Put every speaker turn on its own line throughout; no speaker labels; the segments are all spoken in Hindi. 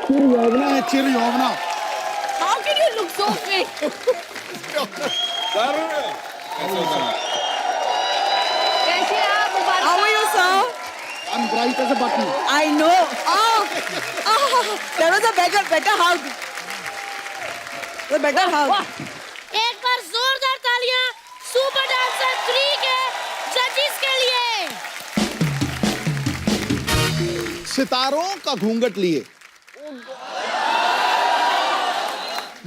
चिर यौवना है, चिर यौवना।
How can you look so fit? कैसे हैं आप मुबारक?
How are you, sir?
I'm bright as a button.
I know. Oh, that was a better hug. The better hug.
एक बार जोरदार तालियां सुपर डांसर 3 के जजेस के लिए।
सितारों का घूंघट लिए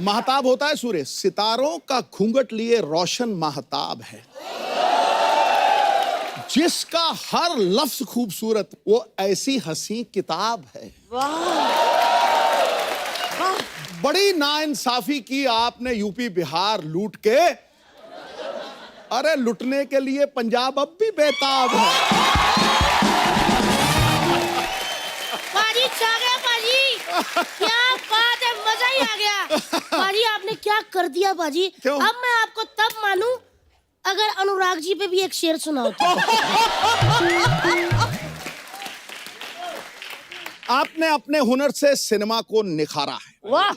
महताब होता है सूर्य, सितारों का घूंघट लिए रोशन महताब है, जिसका हर लफ्ज खूबसूरत, वो ऐसी हंसी किताब है। बड़ी नाइंसाफी की आपने यूपी बिहार लूट के, अरे लुटने के लिए पंजाब अब भी बेताब है।
पाजी छा गया पाजी, क्या बात है, मजा ही आ गया। पाजी आपने क्या कर दिया पाजी।
क्यों?
अब मैं आपको तब मानूं अगर अनुराग जी पे भी एक शेर सुनाओ तो।
आपने अपने हुनर से सिनेमा को निखारा है।
वाह,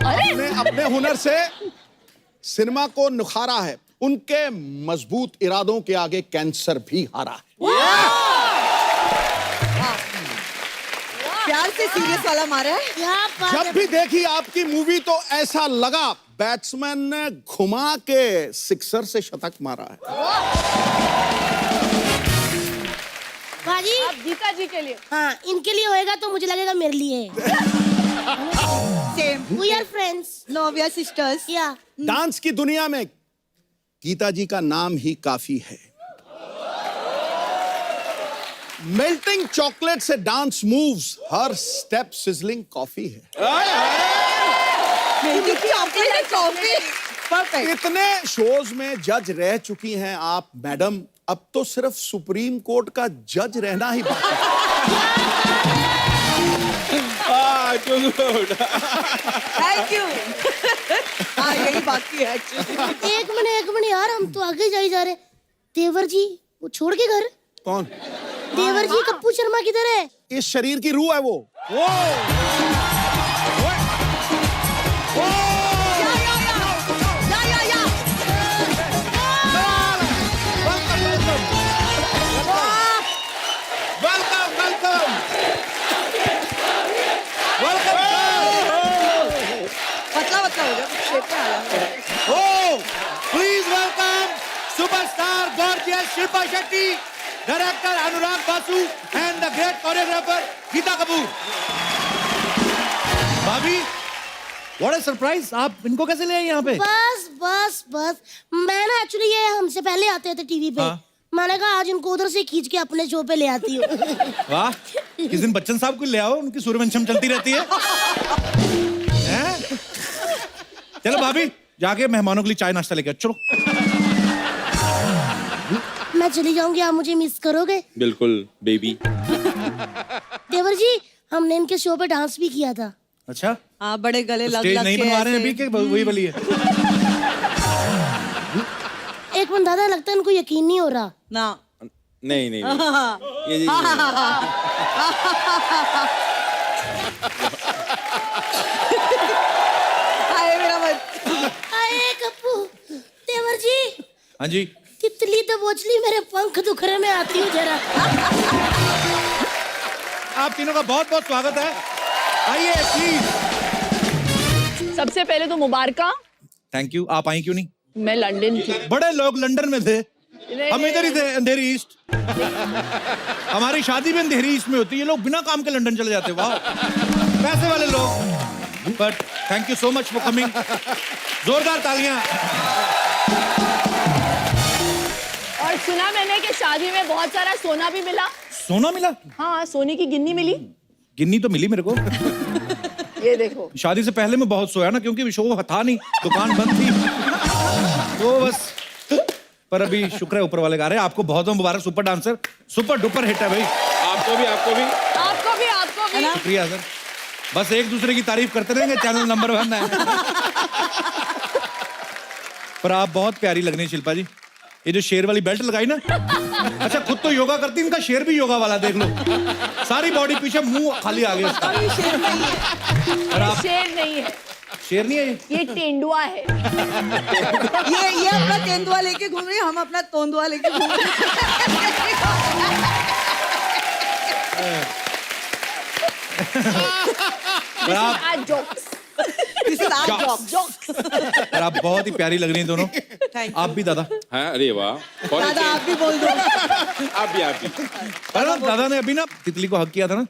आपने अपने हुनर से सिनेमा को निखारा है, उनके मजबूत इरादों के आगे कैंसर भी हारा है।
प्यार से सीरियस वाला मारा है।
क्या बात
जब
है।
भी देखी आपकी मूवी तो ऐसा लगा बैट्समैन ने घुमा के सिक्सर से शतक मारा है।
पाजी
आप गीता जी के लिए।
हाँ, इनके लिए होएगा तो मुझे लगेगा मेरे लिए।
Same.
We are friends.
No, we are sisters.
Yeah.
Dance की दुनिया में गीता जी का नाम ही काफी है। मेल्टिंग चॉकलेट से डांस मूव्स, हर स्टेप सिजलिंग कॉफी है।
Chocolate and coffee. Perfect.
इतने शोज में जज रह चुकी हैं आप मैडम, अब तो सिर्फ सुप्रीम कोर्ट का जज रहना ही बाकी है।
Thank you. हाँ, यही बाकी है actually.
एक मिनट यार, हम तो आगे जा ही जा रहे। देवर जी वो छोड़ के घर।
कौन?
देवर जी कप्पू शर्मा किधर है?
इस शरीर की रूह है वो।
पतला हो गया, शेप में आ गया।
Please welcome superstar gorgeous Shilpa Shetty, director Anurag Basu and the great choreographer Geeta Kapoor. भाभी, what a surprise! आप इनको कैसे ले आए यहाँ पे?
बस मैं ना एक्चुअली ये हमसे पहले आते थे टीवी पे।
हाँ।
मैंने कहा आज इनको उधर से खींच के अपने शो पे ले आती हूँ।
वाह, किस दिन बच्चन साहब को ले आओ, उनकी सूर्यवंशम चलती रहती है। हैं? चलो भाभी, जाके मेहमानों के लिए चाय नाश्ता लेकर चलो।
मैं चली जाऊंगी, आप मुझे मिस करोगे?
बिल्कुल बेबी।
देवर जी हमने इनके शो पे डांस भी किया था।
अच्छा,
हाँ, बड़े गले लग
स्टेज
लग
नहीं
के
बनवा रहे हैं
ऐसे।
अभी के वही वाली है।
एक मिनट दादा, लगता है इनको यकीन नहीं हो रहा।
ना।
नहीं ये
हाय मेरा मत।
अरे कप्पू, देवर जी
हाँ जी,
तितली तो बोचली, मेरे पंख दुखरे में आती हूँ जरा।
आप तीनों का बहुत बहुत स्वागत है। आइए प्लीज।
सबसे पहले तो मुबारका।
Thank you. आप आई क्यों नहीं?
मैं लंदन थी।
बड़े लोग लंदन में थे, हम इधर ही थे, अंधेरी ईस्ट। हमारी शादी भी अंधेरी ईस्ट में होती है, ये लोग बिना काम के लंदन चले जाते। वाह, पैसे वाले लोग। But thank you so much for coming. जोरदार तालियां।
और सुना मैंने कि शादी में बहुत सारा सोना भी मिला।
सोना मिला?
हाँ, सोने की गिन्नी मिली।
गिन्नी तो मिली मेरे को।
ये देखो,
शादी से पहले मैं बहुत सोया ना, क्योंकि शो था नहीं, दुकान बंद थी, तो बस। पर अभी शुक्र है ऊपर वाले का। रहे आपको बहुत बहुत मुबारक, super dancer, super duper hit है भाई।
आपको भी
आपको भी
शुक्रिया सर। बस एक दूसरे की तारीफ करते रहेंगे, चैनल नंबर 1 है। पर आप बहुत प्यारी लग रही हैं शिल्पा जी। ये जो शेर वाली बेल्ट लगाई ना, अच्छा खुद तो योगा करती, इनका शेर भी योगा वाला देख लो, सारी बॉडी पीछे, मुंह खाली आगे उसका।
ये शेर नहीं है,
और आप
शेर नहीं है,
शेर नहीं है ये?
ये तेंदुआ है।
ये अपना तेंदुआ लेके घूम रही है, हम अपना तोंदुआ लेके घूम रहे
और आप
आज जोक्स,
हैं।
और आप बहुत ही प्यारी लग रही हैं दोनों।
Thank you.
आप भी दादा।
हाँ, अरे वाह। और
दादा आप भी बोल दो।
आप भी
अरे ना, दादा ने अभी ना तितली को हक किया था ना,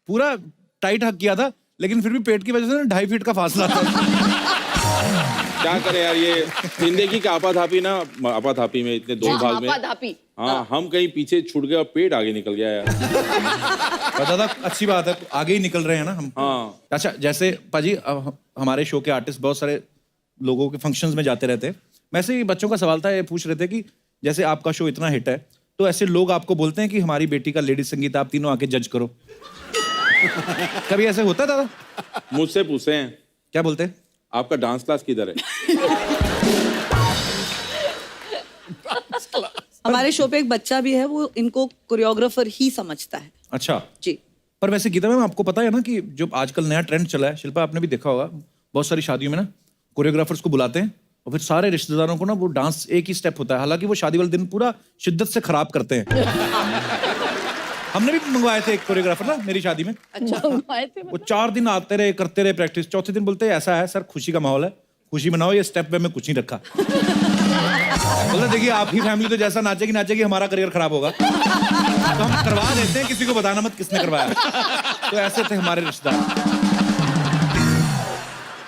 पूरा टाइट हक किया था, लेकिन फिर भी पेट की वजह से ना 2.5 फीट का फासला था।
क्या करे यार, ये जिंदगी का आपाधापी में इतने दो भाग में।
धापी।
हाँ, हम कहीं पीछे छूट गए और पेट आगे निकल गया यार।
पर दादा अच्छी बात है, आगे ही निकल रहे हैं ना हम।
हाँ।
अच्छा जैसे पाजी हमारे शो के आर्टिस्ट बहुत सारे लोगों के फंक्शंस में जाते रहते हैं, वैसे ही बच्चों का सवाल था, ये पूछ रहे थे कि जैसे आपका शो इतना हिट है तो ऐसे लोग आपको बोलते हैं कि हमारी बेटी का लेडीज संगीत आप तीनों आके जज करो। कभी ऐसे होता है दादा?
मुझसे पूछे हैं,
क्या बोलते हैं?
आपका डांस क्लास किधर है?
हमारे शो पे एक बच्चा भी है, वो इनको कोरियोग्राफर ही समझता है।
अच्छा
जी।
पर वैसे गीता मैम आपको पता है ना कि जो आजकल नया ट्रेंड चला है, शिल्पा आपने भी देखा होगा, बहुत सारी शादियों में ना कोरियोग्राफर्स को बुलाते हैं और फिर सारे रिश्तेदारों को ना वो डांस एक ही स्टेप होता है, हालांकि वो शादी वाले दिन पूरा शिद्दत से खराब करते हैं। हमने भी मंगवाए थे एक कोरियोग्राफर ना मेरी शादी में,
मंगवाए थे।
वो 4 दिन आते रहे, करते रहे प्रैक्टिस, चौथे दिन बोलते ऐसा है सर, खुशी का माहौल है, खुशी मनाओ, ये स्टेप में कुछ नहीं रखा। बोला देखिए आपकी फैमिली तो जैसा नाचेगी, हमारा करियर खराब होगा, तो हम करवा देते हैं, किसी को बताना मत किसने करवाया। तो ऐसे थे हमारे रिश्तेदार।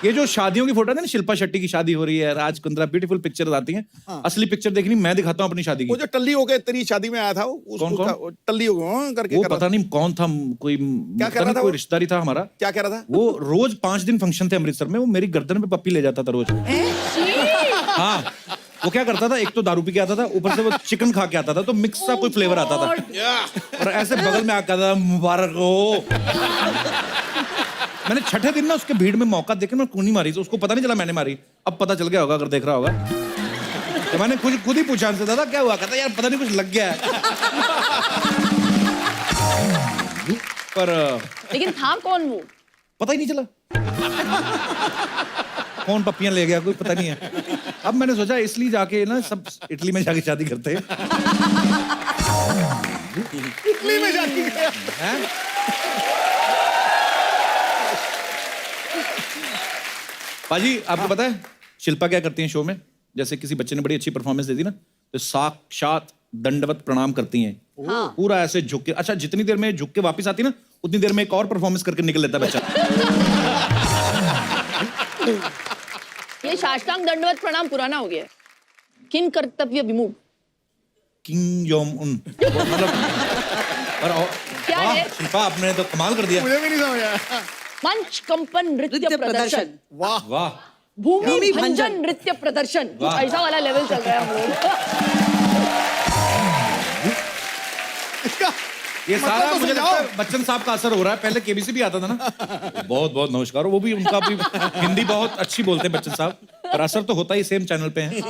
ये जो शादियों की फोटो है ना, शिल्पा शेट्टी की शादी हो रही है, राज कुंद्रा, ब्यूटीफुल पिक्चर्स आती हैं। असली पिक्चर देखनी मैं दिखाता हूँ अपनी शादी की।
वो जो टल्ली होके तेरी शादी में आया था,
कौन?
टल्ली हो करके
वो
कर रहा
पता नहीं कौन था, कोई
क्या कर रहा था?
कोई रिश्तेदारी था हमारा।
क्या कह रहा था?
वो रोज 5 दिन फंक्शन थे अमृतसर में, वो मेरी गर्दन पे पप्पी ले जाता था रोज। हाँ, वो क्या करता था, एक तो दारू पी के आता था, ऊपर से वो चिकन खा के आता था, तो मिक्स सा कोई फ्लेवर आता था, और ऐसे बगल में आकर था, मुबारक हो। मैंने छठे दिन ना उसके भीड़ में मौका देकर मैं कूनी मारी, तो उसको पता नहीं चला मैंने मारी, अब पता चल गया होगा अगर देख रहा होगा। तो मैंने खुद ही पूछा उनसे, दादा क्या हुआ? कहता यार पता नहीं कुछ लग गया है। पर
लेकिन था कौन वो?
पता ही नहीं चला कौन पप्पियां ले गया, कोई पता नहीं है। अब मैंने सोचा इसलिए जाके ना सब इटली में जाके शादी करते हैं।
इटली में जाके गया
हैं? पाजी आपको पता है शिल्पा क्या करती हैं शो में? जैसे किसी बच्चे ने बड़ी अच्छी परफॉर्मेंस दे दी ना, तो साक्षात दंडवत प्रणाम करती हैं। पूरा ऐसे झुक के, अच्छा जितनी देर में झुक के वापस आती ना, उतनी देर में एक और परफॉर्मेंस करके निकल लेता बच्चा।
ये साष्टांग दंडवत प्रणाम पुराना हो गया है। किन कर्तव्य विमुख?
किंग जोंग उन, मतलब
क्या
वाह,
है?
शिल्पा आपने तो कमाल कर दिया।
मुझे भी नहीं समझ आया।
मंच कंपन नृत्य प्रदर्शन,
वाह
वाह,
भूमि भंजन नृत्य प्रदर्शन,
वाह।
ऐसा वाला लेवल चल रहा है हम लोग।
इसका
ये
मतलब
सारा
तो
मुझे
समझाओ।
लगता है बच्चन साहब का असर हो रहा है। पहले केबीसी भी आता था ना। बहुत बहुत नमस्कार, वो भी उनका भी हिंदी बहुत अच्छी बोलते हैं बच्चन साहब, पर असर तो होता ही सेम चैनल पे है।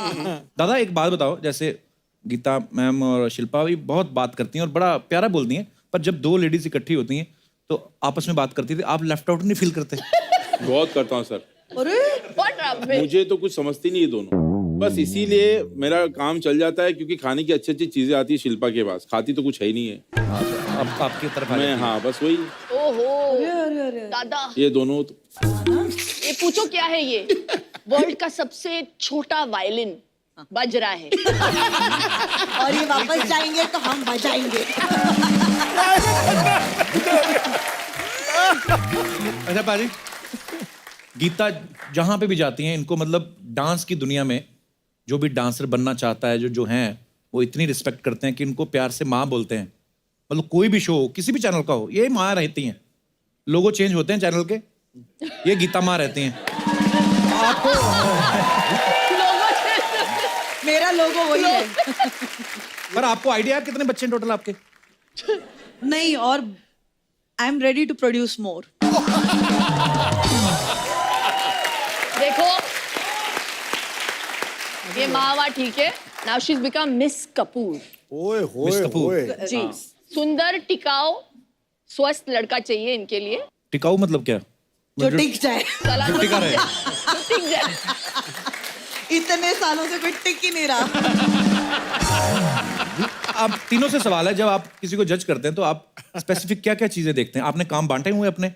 दादा एक बात बताओ, जैसे गीता मैम और शिल्पा भी बहुत बात करती हैं और बड़ा प्यारा बोलती हैं, पर जब 2 लेडीज इकट्ठी होती हैं तो आपस में बात करती थी, आप लेफ्ट आउट नहीं फील करते?
बहुत करता हूँ सर,
अरे
मुझे तो कुछ समझती नहीं है दोनों, बस इसीलिए मेरा काम चल जाता है, क्योंकि खाने की अच्छी अच्छी चीजें आती है शिल्पा के पास, खाती तो कुछ है ही नहीं है।
अब आपकी तरफ आ
मैं
जाती है।
हाँ बस वही,
ओहो दादा,
ये दोनों तो
ये पूछो क्या है ये? वर्ल्ड का सबसे छोटा वायलिन बज रहा है।
और ये वापस जाएंगे तो हम बजाएंगे।
अच्छा पाजी, गीता जहां पे भी जाती हैं, इनको मतलब डांस की दुनिया में जो भी डांसर बनना चाहता है, जो हैं वो इतनी रिस्पेक्ट करते हैं कि इनको प्यार से माँ बोलते हैं। मतलब कोई भी शो हो, किसी भी चैनल का हो, ये माँ रहती हैं। लोगो चेंज होते हैं चैनल के, ये गीता माँ रहती हैं। आपको
मेरा लोगो वही है।
पर आपको आइडिया है कितने बच्चे टोटल आपके?
नहीं, और I am ready to produce more.
देखो ये मावा ठीक है, now she is become miss Kapoor.
ओए होए
Miss कपूर।
होए।
जी सुंदर टिकाऊ स्वस्थ लड़का चाहिए इनके लिए
टिकाऊ मतलब क्या?
जो टिक जाए।
जो टिका रहे।
जो टिक जाए।
इतने सालों से कोई टिक ही नहीं रहा।
आप तीनों से सवाल है, जब आप किसी को जज करते हैं तो आप स्पेसिफिक क्या क्या चीजें देखते हैं? आपने काम बांटे हुए अपने?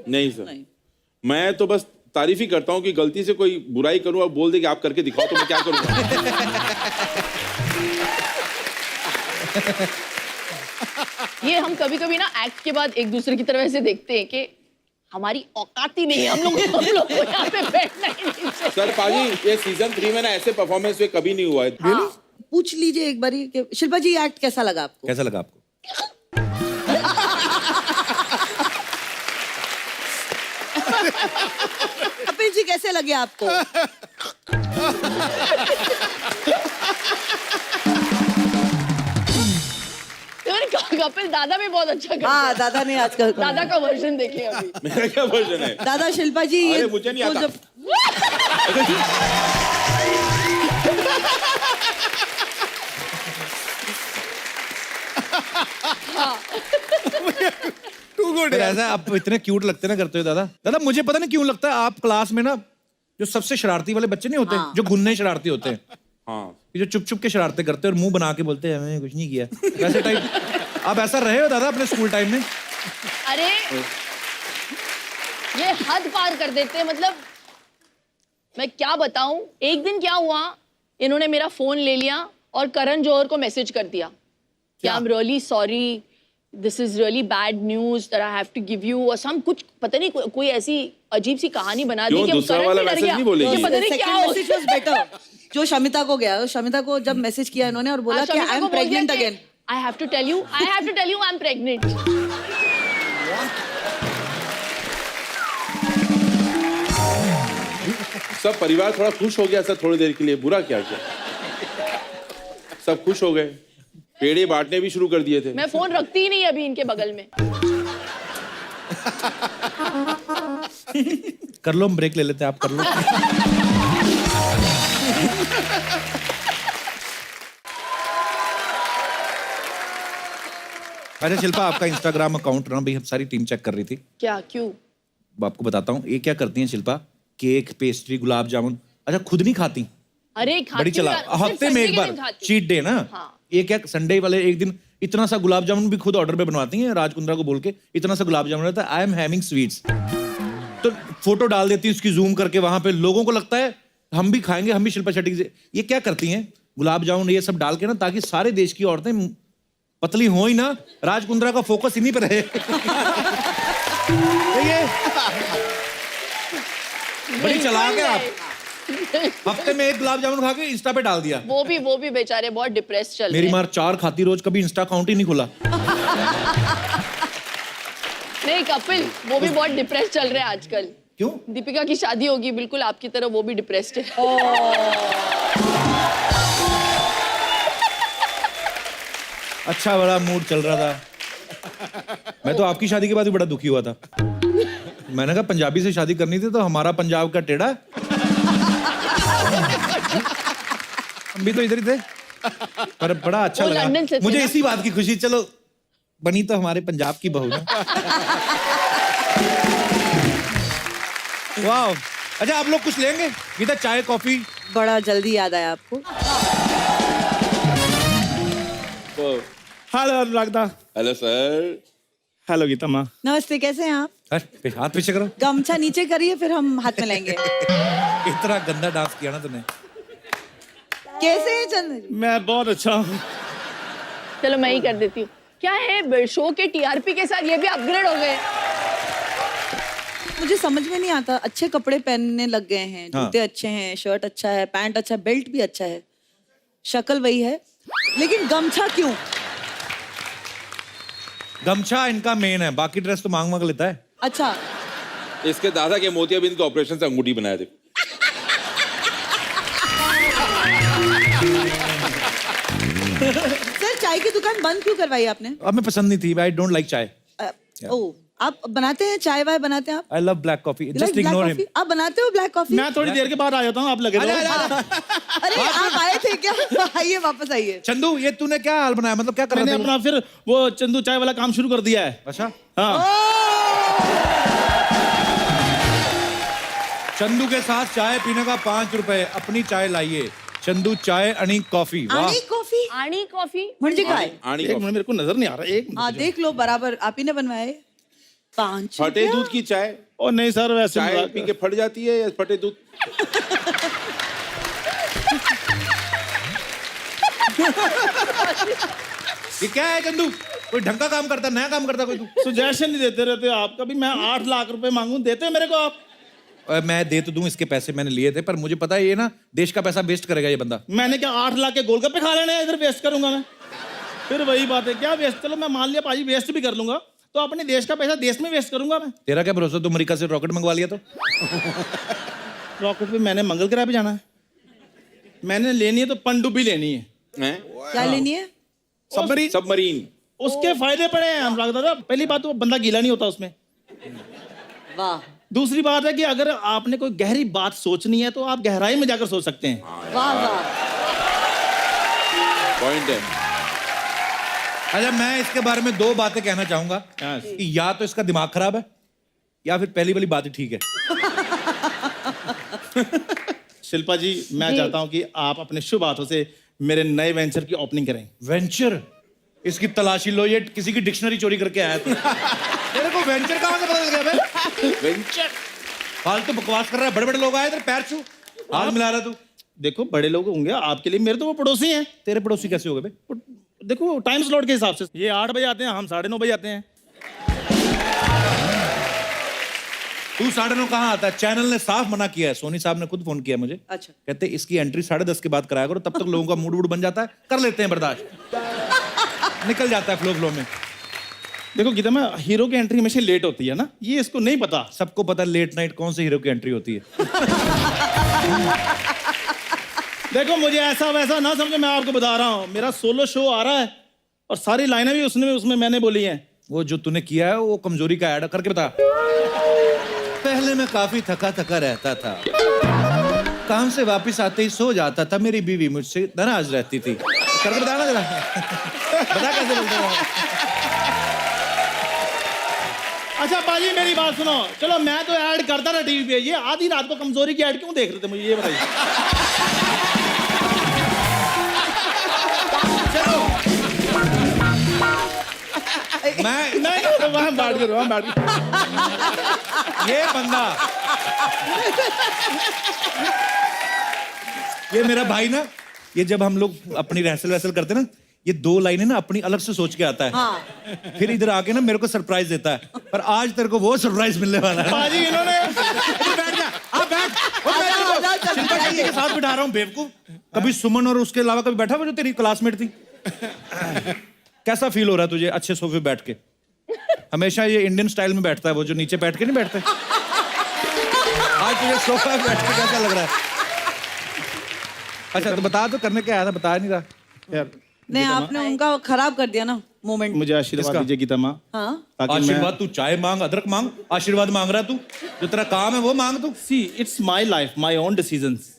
नहीं सर, मैं तो बस तारीफ ही करता हूँ कि गलती से कोई बुराई करूँ और बोल दे कि आप करके दिखाओ तो मैं क्या करूँगा।
ये हम कभी कभी ना एक्ट के बाद एक दूसरे की तरफ ऐसे देखते हैं कि हमारी औकात ही नहीं है, हम लोग को यहाँ पे बैठना ही नहीं चाहिए।
सर पाजी, ये सीजन 3 में ना ऐसे परफॉर्मेंस में कभी नहीं हुआ है।
पूछ लीजिए एक बारी कि शिल्पा जी एक्ट कैसा लगा आपको?
कैसा लगा आपको?
कपिल जी कैसे लगे आपको?
तो मैंने कहा कपिल दादा भी बहुत अच्छा करता
हाँ
है।
दादा ने आजकल
दादा का वर्जन देखिए अभी।
मेरा क्या वर्जन है?
दादा शिल्पा जी
अरे
ये
मुझे नहीं
वो
आता।
जब
टू गुड
फिर ऐसा आप इतने क्यूट लगते ना करते हो दादा। दादा मुझे पता नहीं क्यों लगता है आप क्लास में ना जो सबसे शरारती वाले बच्चे नहीं होते, जो गुन्ने शरारती होते हैं,
हाँ
जो चुप चुप के शरारते करते हैं और मुंह बना के बोलते हैं मैंने कुछ नहीं किया, वैसे टाइप आप ऐसा रहे हो दादा अपने स्कूल टाइम में?
अरे ये हद पार कर देते हैं, मतलब मैं क्या बताऊं। एक दिन क्या हुआ, इन्होंने मेरा फोन ले लिया और करण जौहर को मैसेज कर दिया कि I am really sorry, this is really bad news that I have to give you, और सम कुछ पता नहीं कोई ऐसी अजीब सी कहानी बना दी
क्यों?
कि
दूसरा
करण
वाला
भी डर
मैसेज
गया
नहीं बोलेगी?
कि पता नहीं क्या हो।
मैसेज वाज बेटर जो शमिता को गया, शमिता को जब मैसेज किया इन्होंने और बोला कि I am pregnant again.
I have to tell you I am pregnant.
सब परिवार थोड़ा खुश हो गया सर थोड़ी देर के लिए, बुरा क्या किया? सब खुश हो गए, पेड़े बांटने भी शुरू कर दिए थे।
मैं फोन रखती ही नहीं अभी इनके बगल में।
कर लो, हम ब्रेक ले लेते हैं, आप कर लो। अच्छा शिल्पा, आपका इंस्टाग्राम अकाउंट ना भाई हम सारी टीम चेक कर रही थी।
क्या क्यों?
आपको बताता हूँ ये क्या करती हैं शिल्पा, केक, पेस्ट्री, गुलाब जामुन। अच्छा खुद नहीं खाती?
अरे खाती
बड़ी चला,
सिर्फ
हफ्ते में
संडे
एक
के
बार
दिन खाती।
चीट डे ना,
हाँ।
एक एक संडे वाले एक दिन इतना सा गुलाब जामुन भी खुद ऑर्डर पे बनवाती हैं, राज कुंद्रा को बोल के इतना सा गुलाब जामुन रहता है, आई एम हैविंग स्वीट्स, तो फोटो डाल देती है उसकी जूम करके, वहां पे लोगों को लगता है हम भी खाएंगे, हम भी शिल्पा शेट्टी से। ये क्या करती हैं गुलाब जामुन ये सब डाल के ना, ताकि सारे देश की औरतें पतली हो ही ना, राज कुंद्रा का फोकस इन्हीं पे रहे। ये बड़ी चालाक है आप। हफ्ते में एक गुलाब जामुन खा के इंस्टा पे डाल दिया।
वो भी बेचारे बहुत डिप्रेस चल रहे
मेरी
हैं।
मार 4 खाती रोज, कभी इंस्टा अकाउंट ही नहीं खुला।
नहीं कपिल, वो भी बहुत डिप्रेस चल रहे हैं आजकल।
क्यों?
दीपिका की शादी होगी, बिल्कुल आपकी तरह वो भी डिप्रेस्ड है।
अच्छा बड़ा मूड चल रहा था। मैं तो आपकी शादी के बाद भी बड़ा दुखी हुआ था। मैंने कहा पंजाबी से शादी करनी थी तो हमारा पंजाब का टेढ़ा। हम भी तो इधर ही थे, पर बड़ा अच्छा
वो लंदन से
लगा
थे
मुझे
ना?
इसी बात की खुशी, चलो बनी तो हमारे पंजाब की बहू ना। वाह। अच्छा आप लोग कुछ लेंगे इधर, चाय कॉफी?
बड़ा जल्दी याद आया आपको?
हेलो अनुराग दा।
Hello sir.
हेलो गीता माँ।
नमस्ते, कैसे हैं आप?
हाथ पीछे करो।
गमछा नीचे करिए फिर हम हाथ में लेंगे।
इतना गंदा डांस किया ना तूने।
कैसे हैं चंदन जी?
मैं बहुत अच्छा हूँ।
चलो मैं ही कर देती हूँ। क्या है शो के टीआरपी के साथ ये भी अपग्रेड हो गए।
मुझे समझ में नहीं आता, अच्छे कपड़े पहनने लग गए हैं,
हाँ।
जूते अच्छे हैं, शर्ट अच्छा है, पैंट अच्छा है, बेल्ट भी अच्छा है, शक्ल वही है, लेकिन गमछा क्यों?
गमछा इनका मेन है, बाकी ड्रेस तो मांग लेता है।
अच्छा,
इसके दादा के मोतियाबिंद के ऑपरेशन से अंगूठी बनाया थे।
सर चाय की दुकान बंद क्यों करवाई आपने?
अब मैं पसंद नहीं थी, आई डोंट लाइक चाय।
ओह आप बनाते हैं चाय वाय बनाते हैं आप?
I love black coffee,
You like
just
black
ignore him.
coffee? आप बनाते हो ब्लैक कॉफी?
मैं थोड़ी देर के बाद आ जाता हूँ, आप लगे रहो।
अरे आप आए थे क्या? आइए वापस आइए।
चंदू, ये तूने क्या हाल बनाया, मतलब क्या कर
मैंने
रहा था?
अपना फिर वो चंदू चाय वाला काम शुरू कर दिया है।
अच्छा,
हाँ,
चंदू के साथ चाय पीने का 5 रुपए, अपनी चाय लाइए। चंदू चाय आणि कॉफी। वाह,
आणि कॉफी
आणि कॉफी
म्हणजे काय?
आणी
एक मिनट, मेरे को नजर नहीं आ रहा, एक मिनट।
हाँ देख लो बराबर आप ही ने बनवाया है। 5
फटे दूध की चाय,
ओ नहीं सर, वैसे
चाय
मजाक
पी के फट जाती है या फटे दूध?
ये क्या है चंदू? कोई ढंग का काम करता, नया काम करता कोई तू?
सजेशन नहीं देते रहते आप कभी। मैं 8 लाख रुपए मांगू, देते हैं मेरे को आप?
मैं दे तो दूं, इसके पैसे मैंने लिए थे, पर मुझे पता है ये ना देश का पैसा वेस्ट करेगा ये बंदा।
मैंने क्या 8 लाख के गोलगप्पे खा लेने हैं, इधर वेस्ट करूंगा मैं? फिर वही बात है, क्या वेस्ट? चलो मैं मान लिया पाजी वेस्ट भी कर लूंगा, तो अपने देश का पैसा देश में वेस्ट करूंगा मैं।
तेरा क्या भरोसा, तू अमेरिका से रॉकेट मंगवा लिया तो?
रॉकेट पे मैंने मंगल ग्रह पे जाना है। मैंने लेनी है तो पनडुब्बी लेनी है।
हैं?
क्या लेनी है?
Submarine,
submarine.
उसके फायदे पड़े हैं अनुराग दादा। पहली बात तो बंदा गीला नहीं होता उसमें।
वाह
दूसरी बात है कि अगर आपने कोई गहरी बात सोचनी है तो आप गहराई में जाकर सोच सकते हैं।
वाह वाह।
पॉइंट है।
अच्छा, मैं इसके बारे में 2 बातें कहना चाहूंगा कि या तो इसका दिमाग खराब है या फिर पहली वाली बात ही ठीक है।
शिल्पा जी, मैं चाहता हूं कि आप अपने शुभ हाथों से मेरे नए वेंचर की ओपनिंग करें।
वेंचर? इसकी तलाशी लो, ये किसी की डिक्शनरी चोरी करके आया था। तेरे को वेंचर कहां से पता लग गया बे?
वेंचर?
फालतू बकवास कर रहा है, बड़े बड़े लोग आए इधर, पैर छू, हाथ मिला रहा तू।
देखो बड़े लोग होंगे आपके लिए, मेरे तो वो पड़ोसी हैं।
तेरे पड़ोसी कैसे हो गए बे?
देखो टाइम स्लॉट के हिसाब से ये 8 बजे आते हैं, हम 9:30 बजे आते हैं।
तू 9:30 कहाँ आता है? चैनल ने साफ मना किया है, सोनी साहब ने खुद फोन किया मुझे।
अच्छा।
कहते इसकी एंट्री 10:30 के बाद कराया करो, तब तक लोगों का मूड वूड बन जाता है, कर लेते हैं बर्दाश्त, निकल जाता है फ्लो में।
देखो गीता, मैं हीरो की एंट्री हमेशा लेट होती है ना, ये इसको नहीं पता।
सबको पता है लेट नाइट कौन से हीरो की एंट्री होती है।
देखो मुझे ऐसा वैसा ना समझो, मैं आपको बता रहा हूँ, मेरा सोलो शो आ रहा है और सारी लाइनें भी उसमें मैंने बोली हैं।
वो जो तूने किया है वो कमजोरी का ऐड करके बता। पहले मैं काफी थका थका रहता था, काम से वापस आते ही सो जाता था, मेरी बीवी मुझसे नाराज रहती थी। करके बताना जरा। बता कैसे बोलते हो।
अच्छा पाजी मेरी बात सुनो, चलो मैं तो ऐड करता रहा टीवी पे, ये आधी रात को कमजोरी की ऐड क्यों देख रहे थे मुझे ये बताइए।
मैं
नहीं वहां बैठ करो, वहां बैठ करो।
ये बंदा, ये मेरा भाई ना, ये जब हम लोग अपनी रिहर्सल वहसल करते ना, ये 2 लाइनें ना अपनी अलग से सोच के आता है।
हाँ।
फिर इधर आके ना मेरे को सरप्राइज देता है, पर आज तेरे को वो सरप्राइज मिलने वाला है।
पाजी इन्होंने
बैठ जा, आप बैठ। और मैं तेरे को शिल्पा शेट्टी के साथ बिठा रहा हूँ बेवकूफ। कभी सुमन और उसके अलावा कभी बैठा हुआ जो तेरी क्लासमेट थी? कैसा फील हो रहा है तुझे अच्छे सोफे बैठ के? हमेशा ये इंडियन स्टाइल में बैठता है, वो जो नीचे बैठ के नहीं बैठते। आज तुझे सोफा पे बैठ के कैसा लग रहा है? अच्छा तो बता, तो करने क्या आया था, बता नहीं रहा
यार।
नहीं आपने उनका खराब कर दिया ना मोमेंट।
मुझे आशीर्वाद दीजिए गीता माँ।
हाँ
ताकि
आशीर्वाद? तू चाय मांग, अदरक मांग, आशीर्वाद मांग रहा है तू? जो तेरा काम है वो मांग तू।
See it's my life, my own decisions.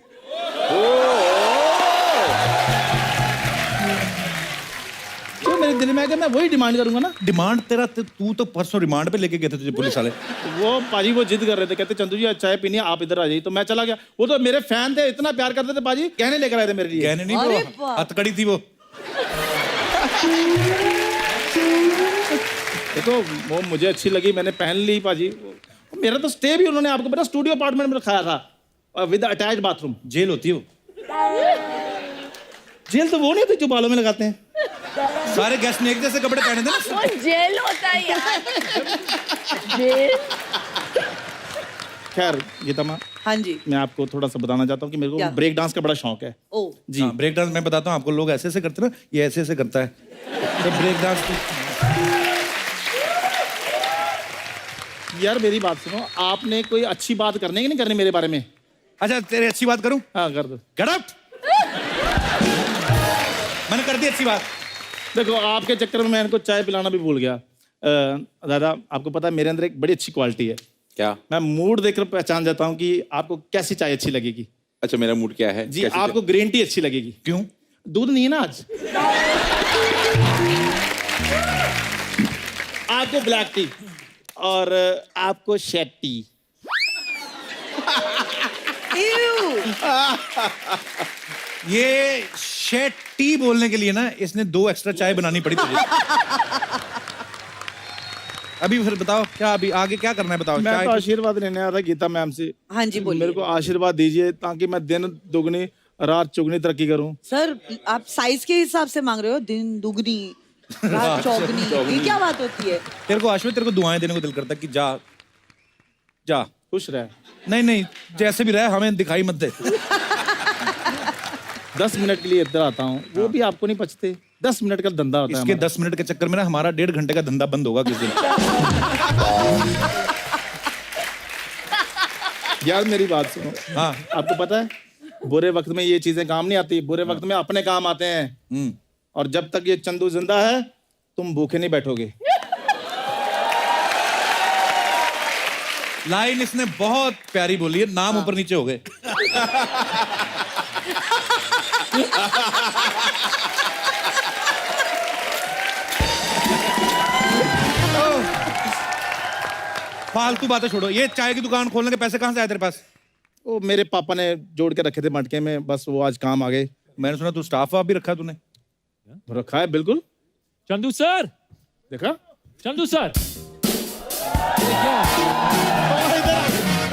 जो मेरे दिल में आएगा मैं वही डिमांड करूंगा ना।
डिमांड तेरा, तू तो परसों रिमांड पे लेके गए थे तुझे पुलिस वाले।
वो पाजी वो जिद कर रहे थे, कहते चंदू जी आज चाय पीनी है, आप इधर आ जाइए। तो मैं चला गया, वो तो मेरे फैन थे, इतना प्यार करते थे पाजी, कहने लेकर आए थे मेरे लिए।
कहने नहीं,
अरे
वो
बाप।
हथकड़ी थी वो।
देखो वो मुझे अच्छी लगी, मैंने पहन ली पाजी। मेरा तो स्टे भी उन्होंने आपको पता स्टूडियो अपार्टमेंट में रखाया था, और विद अटैच बाथरूम।
जेल होती है वो।
जेल तो वो नहीं होती जो बालों में लगाते हैं।
सारे गेस्ट ने एक जैसे कपड़े पहने थे ना।
वो जेल होता है यार। जेल।
खैर गीता माँ,
हाँ जी।
मैं आपको थोड़ा सा बताना चाहता हूँ कि मेरे
क्या?
को ब्रेक डांस का बड़ा शौक है।
ओ
जी
हाँ, ब्रेक डांस मैं बताता हूँ आपको, लोग ऐसे ऐसे करते ना, ये ऐसे ऐसे करता है। तो ब्रेक डांस
यार मेरी बात सुनो, आपने कोई अच्छी बात करनी है कि नहीं करनी मेरे बारे में?
अच्छा तेरी अच्छी बात करूं?
हाँ कर दो।
Get out. मैंने कर दी अच्छी बात।
देखो आपके चक्कर में मैं इनको चाय पिलाना भी भूल गया। दादा आपको पता है मेरे अंदर एक बड़ी अच्छी क्वालिटी है,
क्या?
मैं मूड देखकर पहचान जाता हूँ कि आपको कैसी चाय अच्छी लगेगी।
अच्छा, मेरा मूड क्या है?
जी,
कैसी
आपको ग्रीन टी अच्छी लगेगी।
क्यों?
दूध नहीं है ना आज। आपको ब्लैक टी और आपको शेड टी।
ये शेट टी बोलने के लिए ना इसने 2 एक्स्ट्रा चाय बनानी पड़ी तुझे। अभी फिर बताओ क्या, अभी आगे क्या करना है बताओ।
मैं
चाय
तो आशीर्वाद लेने आया था गीता मैम से।
हाँ जी बोलिए।
मेरे को आशीर्वाद दीजिए ताकि मैं दिन दुगनी रात चुगनी तरक्की करूं।
सर आप साइज के हिसाब से मांग रहे हो, दिन दुगनी रात चौगनी, ये क्या बात होती है?
तेरे को आशीर्वाद, तेरे को दुआएं देने को दिल करता है कि जा जा।
खुश रहे।
नहीं नहीं, जैसे भी रहे हमें दिखाई मत दे।
10 मिनट के लिए इधर आता हूँ, वो भी आपको नहीं पचते। 10 मिनट का धंधा होता है
इसके
हमारा।
10 मिनट के चक्कर में ना हमारा 1.5 घंटे का धंधा बंद होगा किस दिन।
यार मेरी बात सुनो।
हाँ।
आपको पता है बुरे वक्त में ये चीजें काम नहीं आती, बुरे वक्त में अपने काम आते हैं। और जब तक ये चंदू जिंदा है तुम भूखे नहीं बैठोगे।
लाइन इसने बहुत प्यारी बोली है, नाम ऊपर नीचे हो गए। फालतू बातें छोड़ो, ये चाय की दुकान खोलने के पैसे कहाँ से आए तेरे पास?
वो मेरे पापा ने जोड़ के रखे थे मटके में, बस वो आज काम आ गए।
मैंने सुना तू स्टाफ वाफ भी रखा है तूने।
रखा है बिल्कुल।
चंदू सर,
देखा?
चंदू सर,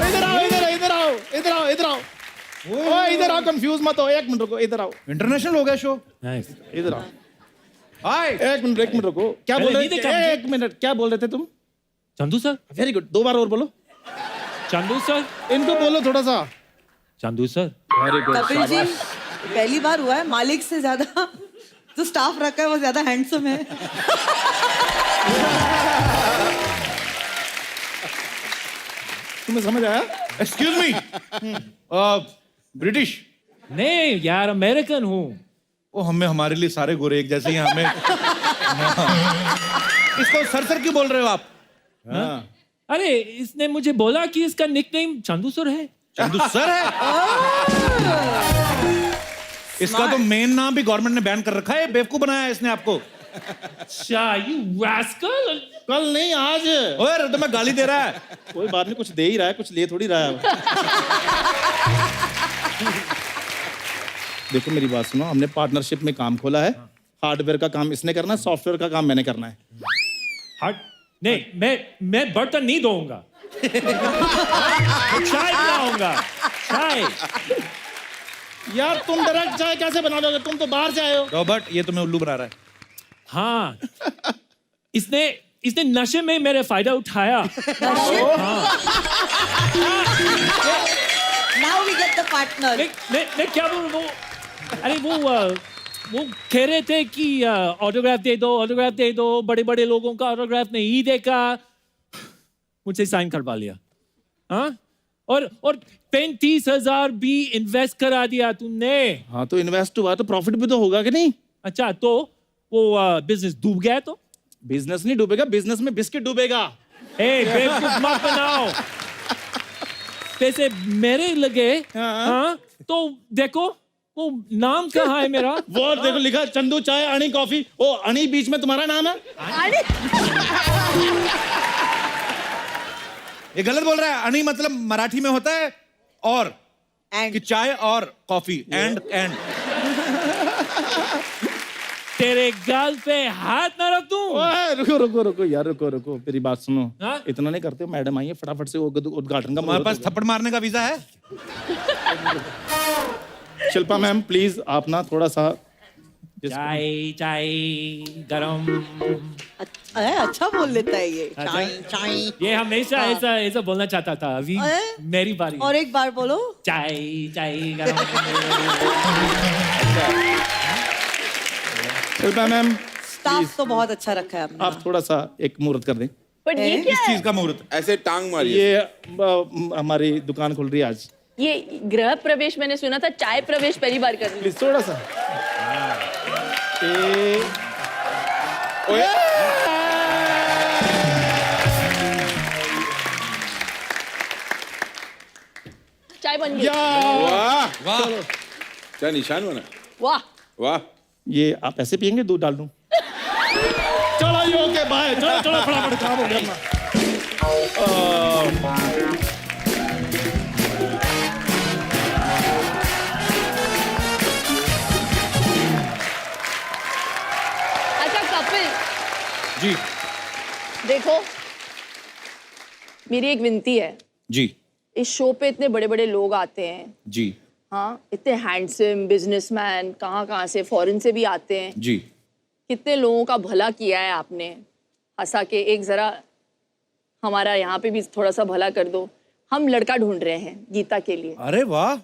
इधर आओ, इधर आओ, इधर आओ, इधर आओ। ओ इधर आओ, कंफ्यूज मत हो। 1 मिनट रुको, इधर आओ,
इंटरनेशनल हो गया शो।
नाइस।
इधर आओ।
हाय।
1 मिनट रुको। क्या
पहले
बोल रहे
नहीं देखा
थे?
मुझे।
1 मिनट, क्या बोल रहे थे तुम?
चंदू सर,
वेरी गुड, 2 बार और बोलो।
चंदू सर,
इनको बोलो थोड़ा सा।
Chandu sir.
Very good.
Kapil ji पहली बार हुआ है, मालिक से ज्यादा जो स्टाफ रखा है वो ज्यादा हैंडसम है।
तुम्हें समझ आया?
Excuse me, British.
नहीं यार, अमेरिकन हूँ।
वो हमें, हमारे लिए सारे गोरे एक जैसे ही हैं, हमें। इसको सर क्यों बोल रहे हो आप?
हाँ।
अरे इसने मुझे बोला कि इसका निकनेम चंदू सर है।
चंदू सर है? इसका तो मेन नाम भी गवर्नमेंट ने बैन कर रखा है, बेवकूफ बनाया है इसने आपको।
अच्छा, यू rascal।
कल नहीं आज।
ओए तो मैं गाली दे रहा है।
कोई बात नहीं, कुछ दे ही रहा है, कुछ ले थोड़ी रहा है। देखो मेरी बात सुनो, हमने पार्टनरशिप में काम खोला है। हार्डवेयर का काम इसने करना है, सॉफ्टवेयर का काम मैंने करना है।
हट, नहीं, मैं बर्तन नहीं धोऊंगा। मैं चाय बनाऊंगा, चाय।
यार तुम डायरेक्ट चाय कैसे बना दोगे? तुम तो बाहर से आए हो।
रॉबर्ट, ये तुम्हें उल्लू बना रहा है।
हाँ, इसने नशे में मेरे फायदा उठाया।
Now we get the partner.
मैं क्या बोलूं, वो अरे वो कह रहे थे कि ऑटोग्राफ दे दो, बड़े बड़े लोगों का ऑटोग्राफ नहीं देखा, मुझसे साइन करवा लिया। हाँ, और 35,000 भी इन्वेस्ट करा दिया तुमने।
हाँ तो इन्वेस्ट हुआ तो प्रॉफिट भी तो होगा कि नहीं?
अच्छा, तो वो बिजनेस डूब गया तो?
बिजनेस नहीं डूबेगा, बिजनेस में बिस्किट डूबेगा।
बेवकूफ मत बनाओ। पैसे मेरे लगे। हाँ, तो देखो वो नाम कहाँ है मेरा?
वो देखो लिखा चंदू चाय अणी कॉफी। ओ अणी बीच में तुम्हारा नाम है?
ये गलत बोल रहा है। अणी मतलब मराठी में होता है और
And
कि चाय और कॉफी। एंड
तेरे गाल पे हाथ ना रख दूं।
ओए, रुको यार, रुको मेरी बात सुनो।
हाँ?
इतना नहीं करते हो, मैडम आई है, फटाफट से वो उद्घाटन का
हमारे पास थप्पड़ मारने का वीजा है।
शिल्पा मैम प्लीज आप ना थोड़ा सा
चाय गरम।
अच्छा बोल लेता है ये।
अच्छा।
चाय चाय।
ये हमेशा ऐसा बोलना चाहता था। अभी
अरे?
मेरी बारी।
और एक बार बोलो।
चाय गरम।
शिल्पा मैम
स्टाफ तो बहुत अच्छा रखा है आपने।
आप थोड़ा सा एक मुहूर्त कर दें।
बट ये क्या
इस
है?
चीज का मुहूर्त।
ऐसे टांग मारिए।
ये हमारी दुकान खुल रही है आज।
ये गृह प्रवेश मैंने सुना था, चाय प्रवेश पहली बार कर रही हूँ।
प्लीज थोड़ा सा।
वाह
वाह
क्या निशान बना
वाह
वाह
ये आप ऐसे पियेंगे, दूध डाल दूं? चलो ये ओके बाय, चलो चलो फटाफट, काम हो गया अपना।
अच्छा कपिल,
जी
देखो मेरी एक विनती है,
जी
इस शो पे इतने बड़े बड़े लोग आते हैं,
जी
हाँ इतने हैंडसम बिजनेसमैन, कहाँ से, फॉरेन से भी आते हैं,
जी
कितने लोगों का भला किया है आपने हंसा के। एक जरा हमारा यहाँ पे भी थोड़ा सा भला कर दो, हम लड़का ढूंढ रहे हैं गीता के लिए।
अरे वाह,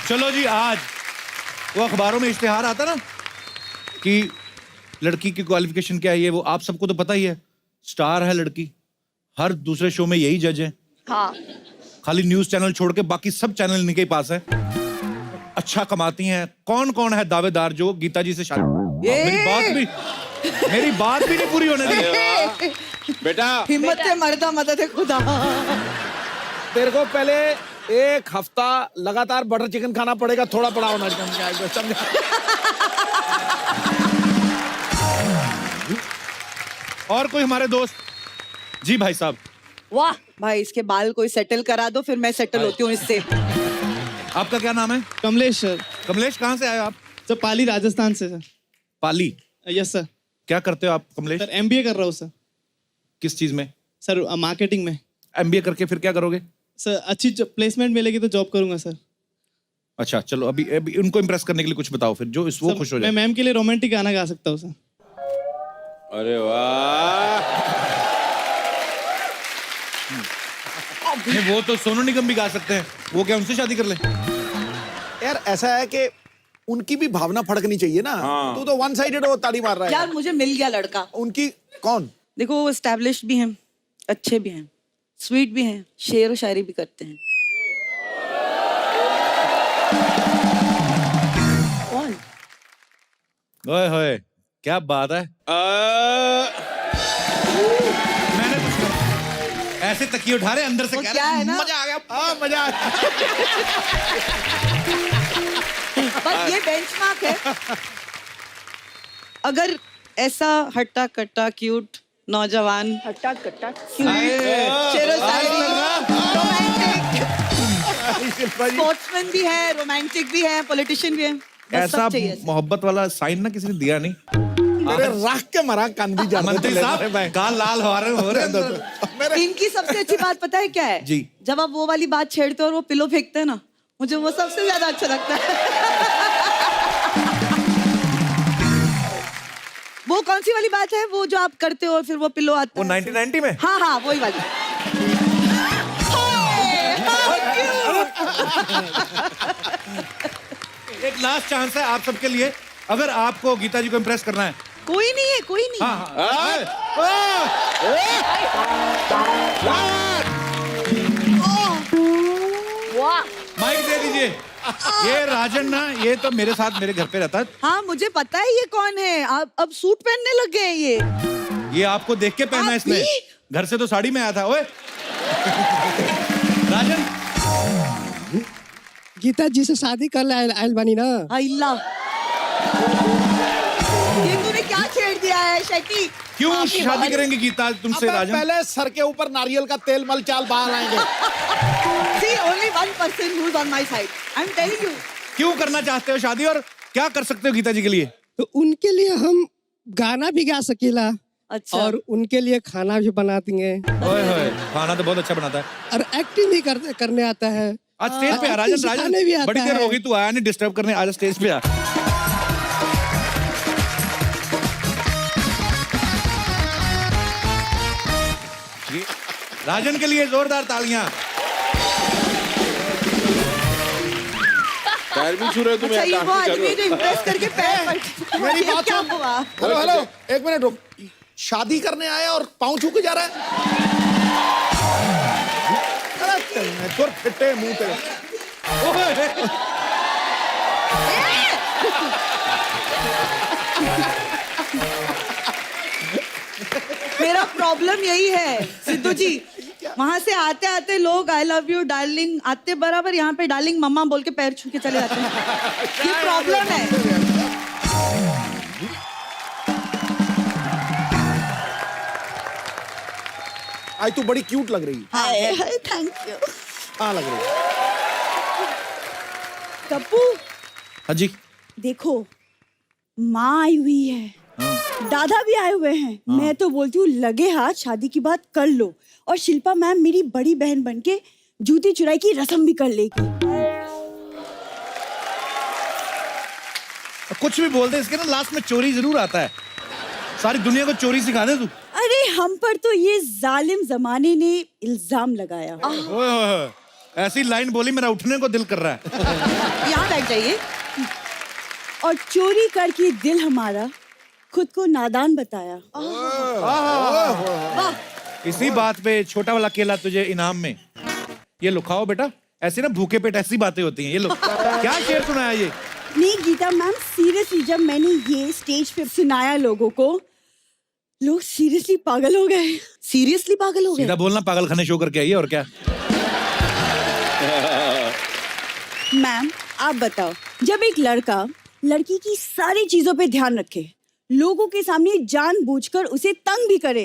चलो जी, आज वो अखबारों में इश्तिहार आता ना कि लड़की की क्वालिफिकेशन क्या है, ये वो आप सबको तो पता ही है, स्टार है लड़की, हर दूसरे शो में यही जज है,
हाँ
खाली न्यूज चैनल छोड़ के बाकी सब चैनल इनके पास है, अच्छा कमाती हैं। कौन कौन है दावेदार जो गीता जी से शादी? मेरी बात भी नहीं पूरी होने दी।
बेटा
हिम्मत से मरदा मदद है खुदा।
तेरे को पहले एक हफ्ता लगातार बटर चिकन खाना पड़ेगा, थोड़ा बड़ा होना चाहिए, समझा?
और कोई हमारे दोस्त? जी भाई साहब।
वाह,
भाई इसके बाल कोई सेटल करा दो, फिर मैं सेटल होती हूँ इससे।
आपका क्या नाम है?
कमलेश सर।
कमलेश, कहाँ से आए आप?
सर पाली राजस्थान से सर।
पाली?
Yes sir.
क्या करते हो आप कमलेश?
सर एमबीए कर रहा हूँ सर।
किस चीज में?
सर मार्केटिंग में।
एमबीए करके फिर क्या करोगे?
सर अच्छी प्लेसमेंट मिलेगी तो जॉब करूंगा सर।
अच्छा चलो, अभी उनको इम्प्रेस करने के लिए कुछ बताओ फिर, जो वो
सर,
खुश हो
मैं
जाए।
मैम के लिए रोमांटिक गाना गा सकता हूँ सर।
अरे वाह,
नहीं, वो तो सोनू निगम भी गा सकते हैं, वो क्या उनसे शादी कर ले?
यार ऐसा है कि उनकी भी भावना फड़कनी चाहिए ना।
हाँ।
तू तो वन साइडेड वो ताड़ी मार रहा है।
यार मुझे मिल गया लड़का।
उनकी कौन?
देखो वो एस्टैब्लिश्ड भी हैं, अच्छे भी हैं, स्वीट भी हैं, शेर और शायरी भी करते हैं। कौन?
ओए होए, क्या बात है। मैंने तो सुना, ऐसे तकिए उठा रहे अंदर से
वो
कह
क्या
रहे
है ना?
मजा आ गया।
हाँ मजा आया।
बस ये बेंचमार्क है। अगर ऐसा हट्टा कट्टा क्यूट नौजवान
हट्टा कट्टा
शेर और शायरी, रोमांटिक, स्पोर्ट्समैन भी है, रोमांटिक भी है, पॉलिटिशियन भी है, बस
ऐसा
सब चाहिए।
मोहब्बत वाला साइन ना किसी ने दिया नहीं।
मेरे राख के मरा कान भी जाते
मंत्री
थे
साहब,
लेने में।
गाल लाल हो रहे हैं।
इनकी सबसे अच्छी बात पता है क्या है?
जी।
जब आप वो वाली बात छेड़ते हो और वो पिलो फेंकते हैं ना, मुझे वो सबसे ज्यादा अच्छा लगता है। वो कौन सी वाली बात है वो जो आप करते हो और फिर वो पिलो आता
वो
है?
1990 में?
हाँ हाँ वही वाली।
एक लास्ट चांस है आप सबके लिए, अगर आपको गीता जी को इम्प्रेस करना है।
कोई नहीं है, कोई नहीं।
हाँ हाँ।
वाह,
माइक दे दीजिए। ये राजन ना, ये तो मेरे साथ मेरे घर पे रहता है।
हाँ मुझे पता है ये कौन है। आप अब सूट पहनने लग गए हैं ये।
ये आपको देख के पहना
आप
इसने,
भी?
घर से तो साड़ी में आया था। ओए राजन,
गीता जी से शादी कर ले आयल बनी ना।
अल्लाह, ये तूने क्या छेड़ दिया है शेटी?
क्यों
माफी
शादी
मांग।
करेंगे गीता तुमसे
अबे
राजन?
पहले सर के ऊपर नारियल का तेल मल चाल बाहर आएंगे।
See, only one person who's on my side. I'm telling you.
क्यों करना चाहते हो शादी, और क्या कर सकते हो गीता जी के लिए?
तो उनके लिए हम गाना भी गा सकेला
अच्छा।
और उनके लिए खाना भी बना देंगे
ओए होए, खाना तो बहुत अच्छा बनाता है।
और एक्टिंग भी करने आता है।
आज स्टेज पे आ राजन।
सिखाने भी
राजन
आता
बड़ी देर
है।
होगी, तू आया नहीं डिस्टर्ब करने, आज स्टेज पे आ। जी, राजन के लिए जोरदार तालियां।
पैर भी छू रहे हो तुम
अच्छा
यार,
ये वो
डांस भी कर
आदमी
रहे
जो
हो।
इम्प्रेस करके पैर पलट।
मेरी
ये
बात
क्या
सुन।
हुआ?
हेलो हेलो, एक मिनट रुक। शादी करने आया और पाँव छू के जा रहा है। अरे तेरे तो फिटे मुंह पे।
मेरा प्रॉब्लम यही है सिद्धू जी, वहां से आते आते लोग आई लव यू डार्लिंग आते बराबर यहाँ पे डार्लिंग मम्मा बोल के पैर छू के चले जाते हैं। ये प्रॉब्लम है।
आज तू बड़ी क्यूट लग रही है।
Hi thank you.
हाँ लग रही है।
कप्पू
हाँ जी।
देखो माँ आई हुई है, दादा भी आए हुए हैं। मैं तो बोलती हूँ लगे हाथ शादी की बात कर लो, और शिल्पा मैम मेरी बड़ी बहन बनके जूती चुराई की रस्म भी कर लेगी।
कुछ भी बोल दे, इसके ना लास्ट में चोरी जरूर आता है। सारी दुनिया को चोरी सिखा दे तू।
अरे हम पर तो ये जालिम जमाने ने इल्जाम लगाया।
ओए होए होए, ऐसी लाइन बोली मेरा उठने को दिल कर रहा है।
यहाँ बैठ जाइए। और चोरी करके दिल हमारा खुद को नादान बताया।
इसी बात पे छोटा वाला केला तुझे इनाम में। ये लो खाओ बेटा। ऐसी ना भूखे पेट ऐसी बातें होती हैं। ये लो। क्या शेर सुनाया ये?
नहीं गीता मैम सीरियसली जब मैंने ये स्टेज पे सुनाया लोगों को, लोग सीरियसली पागल हो गए। सीरियसली पागल हो गए।
सीधा बोलना, पागल खाने शो करके आइए और क्या।
मैम आप बताओ, जब एक लड़का लड़की की सारी चीजों पे ध्यान रखे, लोगों के सामने जानबूझकर उसे तंग भी करे,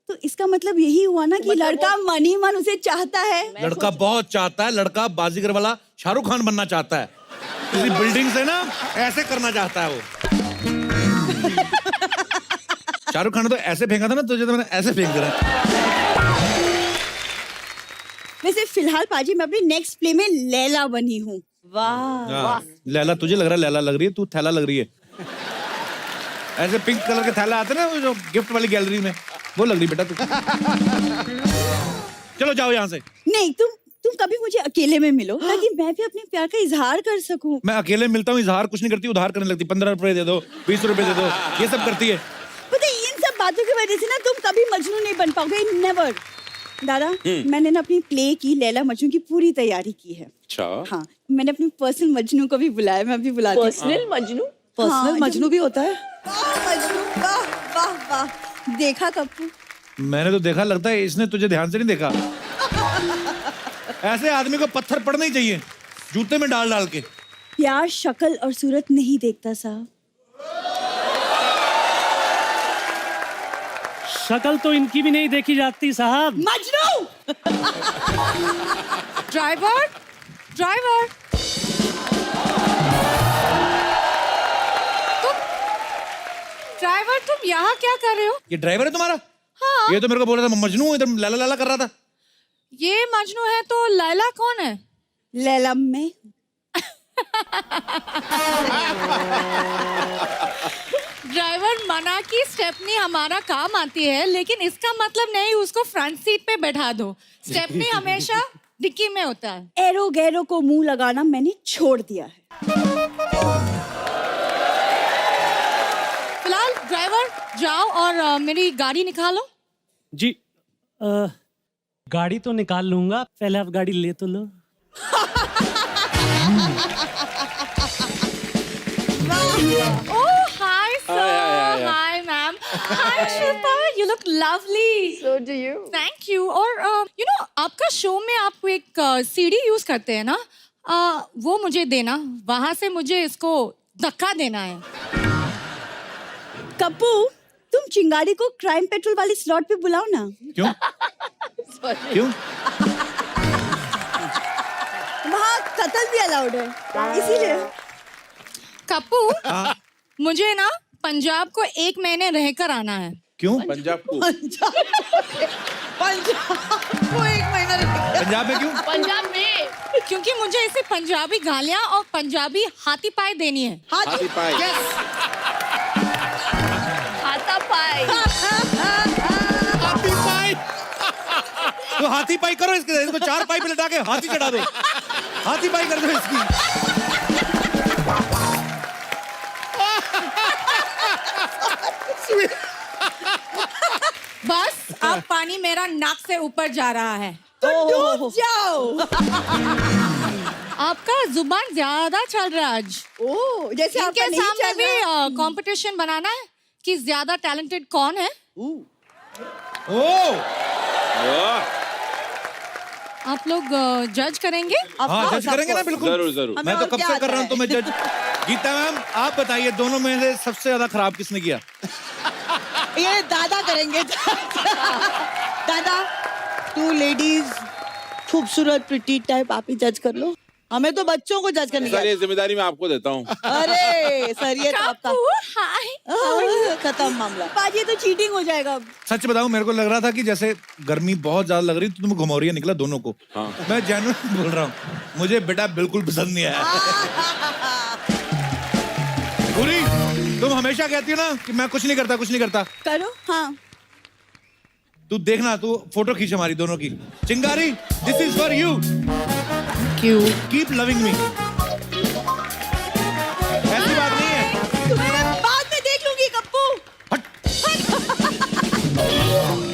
तो इसका मतलब यही हुआ ना कि लड़का मन ही मन उसे चाहता है।
लड़का बहुत चाहता है। लड़का बाजीगर वाला शाहरुख खान बनना चाहता है। किसी बिल्डिंग से ना ऐसे करना चाहता है वो। शाहरुख खान ने तो ऐसे फेंका था ना, तुझे तो मैंने ऐसे फेंक दिया।
वैसे फिलहाल पाजी मैं अपने नेक्स्ट प्ले में लैला बनी हूँ। वाह
लैला तुझे लग रहा है, लैला लग रही है तू, थैला लग रही है। ऐसे पिंक कलर के थैला आते ना वो जो गिफ्ट वाली गैलरी में, वो लग रही बेटा तू। चलो जाओ यहाँ से।
नहीं तुम कभी मुझे अकेले में मिलो ताकि मैं भी अपने प्यार का इजहार कर सकूं।
मैं अकेले मिलता हूँ, इजहार कुछ नहीं करती, उधार करने लगती। 15 रुपए दे दो, 20 रुपए दे दो, ये सब करती है।
पता है इन सब बातों की वजह से ना तुम कभी मजनू नहीं बन पाओगे। नेवर। दादा मैंने ना अपनी प्ले की लैला मजनू की पूरी तैयारी की है।
अच्छा।
हाँ मैंने अपनी पर्सनल मजनू को भी बुलाया। मैं अभी बुलाती हूँ।
पर्सनल मजनू?
पर्सनल मजनू भी होता है। मजनू वाह वाह वाह। देखा कप्पू?
मैंने तो देखा, लगता है इसने तुझे ध्यान से नहीं देखा। ऐसे आदमी को पत्थर पड़ना ही चाहिए जूते में डाल डाल के।
प्यार शक्ल और सूरत नहीं देखता साहब।
शक्ल तो इनकी भी नहीं देखी जाती साहब।
मजनू।
ड्राइवर ड्राइवर तुम यहाँ क्या कर रहे हो?
ये ड्राइवर है तुम्हारा?
हाँ।
ये तो मेरे को बोल रहा था मजनू, इधर लाला लाला कर रहा था।
ये मजनू है तो लैला कौन है?
लैला में
ड्राइवर मना की स्टेपनी हमारा काम आती है, लेकिन इसका मतलब नहीं उसको फ्रंट सीट पे बैठा दो। स्टेपनी हमेशा डिक्की में होता है।
एरो गैरो को मुंह लगाना मैंने छोड़ दिया है।
फिलहाल ड्राइवर जाओ और मेरी गाड़ी निकालो।
जी गाड़ी तो निकाल लूंगा, पहले आप गाड़ी ले तो लो।
Oh, hi, sir. Hi, ma'am. Hi, Shilpa. You look lovely.
So do you.
Thank you. और you know, आपका शो में आप एक सीडी यूज करते हैं ना, वो मुझे देना। वहां से मुझे इसको धक्का देना है।
कप्पू तुम चिंगारी को क्राइम पेट्रोल वाली स्लॉट पे बुलाओ ना।
क्यों? क्यों?
वहाँ कत्ल भी अलाउड है, इसीलिए।
कप्पू मुझे ना पंजाब को 1 महीने रहकर आना है।
क्यों?
पंजाब को?
पंजाब को 1 महीना
पंजाब में क्यों?
पंजाब में
क्योंकि मुझे इसे पंजाबी गालियाँ और पंजाबी हाथी पाई देनी है।
हाथी पाई।
हाथा पाई।
हाथी पाई। तो हाथी पाई करो इसको 4 पाई पे लटा के हाथी चढ़ा दो। हाथी पाई कर दो इसकी।
बस अब पानी मेरा नाक से ऊपर जा रहा है।
तो डूब जाओ।
आपका जुबान ज्यादा चल रहा है आज।
ओह जैसे आपका
इनके
नहीं
सामने
चल रहा।
भी कंपटीशन बनाना है कि ज्यादा टैलेंटेड कौन है।
ओ
वाह।
आप लोग जज करेंगे?
हाँ जज करेंगे ना बिल्कुल।
जरूर जरूर।
मैं तो कब से कर रहा हूँ तुम्हें जज। गीता मैम आप बताइए दोनों में से सबसे ज्यादा खराब किसने किया?
ये दादा करेंगे। दादा टू लेडीज खूबसूरत प्रिटी टाइप आप ही जज कर लो, हमें तो बच्चों को जज करने
सर ये जिम्मेदारी मैं आपको देता हूँ।
अरे सर ये तो आपका
हाय।
खत्म मामला। पाजी तो चीटिंग हो जाएगा अब।
सच बताऊं मेरे को लग रहा था कि जैसे गर्मी बहुत ज्यादा लग रही तो तुम घुमौरिया निकला दोनों को।
हाँ।
मैं जेन्युइन बोल रहा हूँ, मुझे बेटा बिल्कुल पसंद नहीं आया। पूरी तुम हमेशा कहती हो ना कि मैं कुछ नहीं करता कुछ नहीं करता।
करो हाँ।
तू देखना, तू फोटो खींच हमारी दोनों की। चिंगारी दिस इज फॉर यू।
क्यों?
Keep loving me. ऐसी बात नहीं है।
तुम्हें बाद में देख लूंगी कप्पू।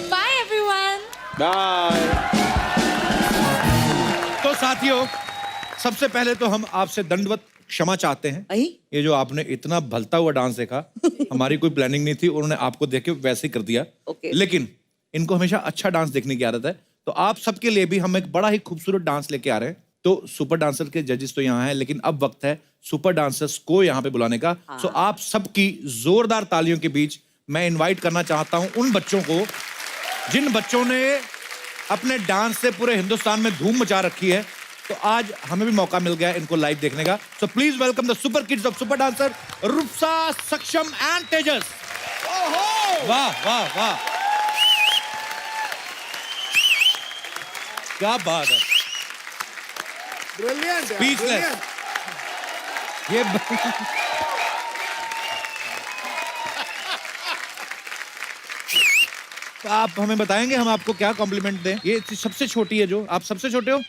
Bye everyone.
बाय।
तो साथियों सबसे पहले तो हम आपसे दंडवत क्षमा चाहते हैं। ये जो आपने इतना भलता हुआ डांस देखा, हमारी कोई प्लानिंग नहीं थी, उन्होंने आपको देख के वैसे ही कर दिया। लेकिन इनको हमेशा अच्छा डांस देखने की आदत है, तो आप सबके लिए भी हम एक बड़ा ही खूबसूरत डांस लेके आ रहे हैं। तो सुपर डांसर के जजेस तो यहाँ हैं, लेकिन अब वक्त है सुपर डांसर्स को यहाँ पे बुलाने का। सो आप सबकी जोरदार तालियों के बीच मैं इनवाइट करना चाहता हूँ उन बच्चों को जिन बच्चों ने अपने डांस से पूरे हिंदुस्तान में धूम मचा रखी है। तो आज हमें भी मौका मिल गया इनको लाइव देखने का। So please welcome the super kids of super dancer Rupsa, सक्षम एंड तेजस। वाह वाह वाह, क्या बात है।
Brilliant
speechless. ये तो आप हमें बताएंगे हम आपको क्या कॉम्प्लीमेंट दें। ये सबसे छोटी है जो, आप सबसे छोटे हो।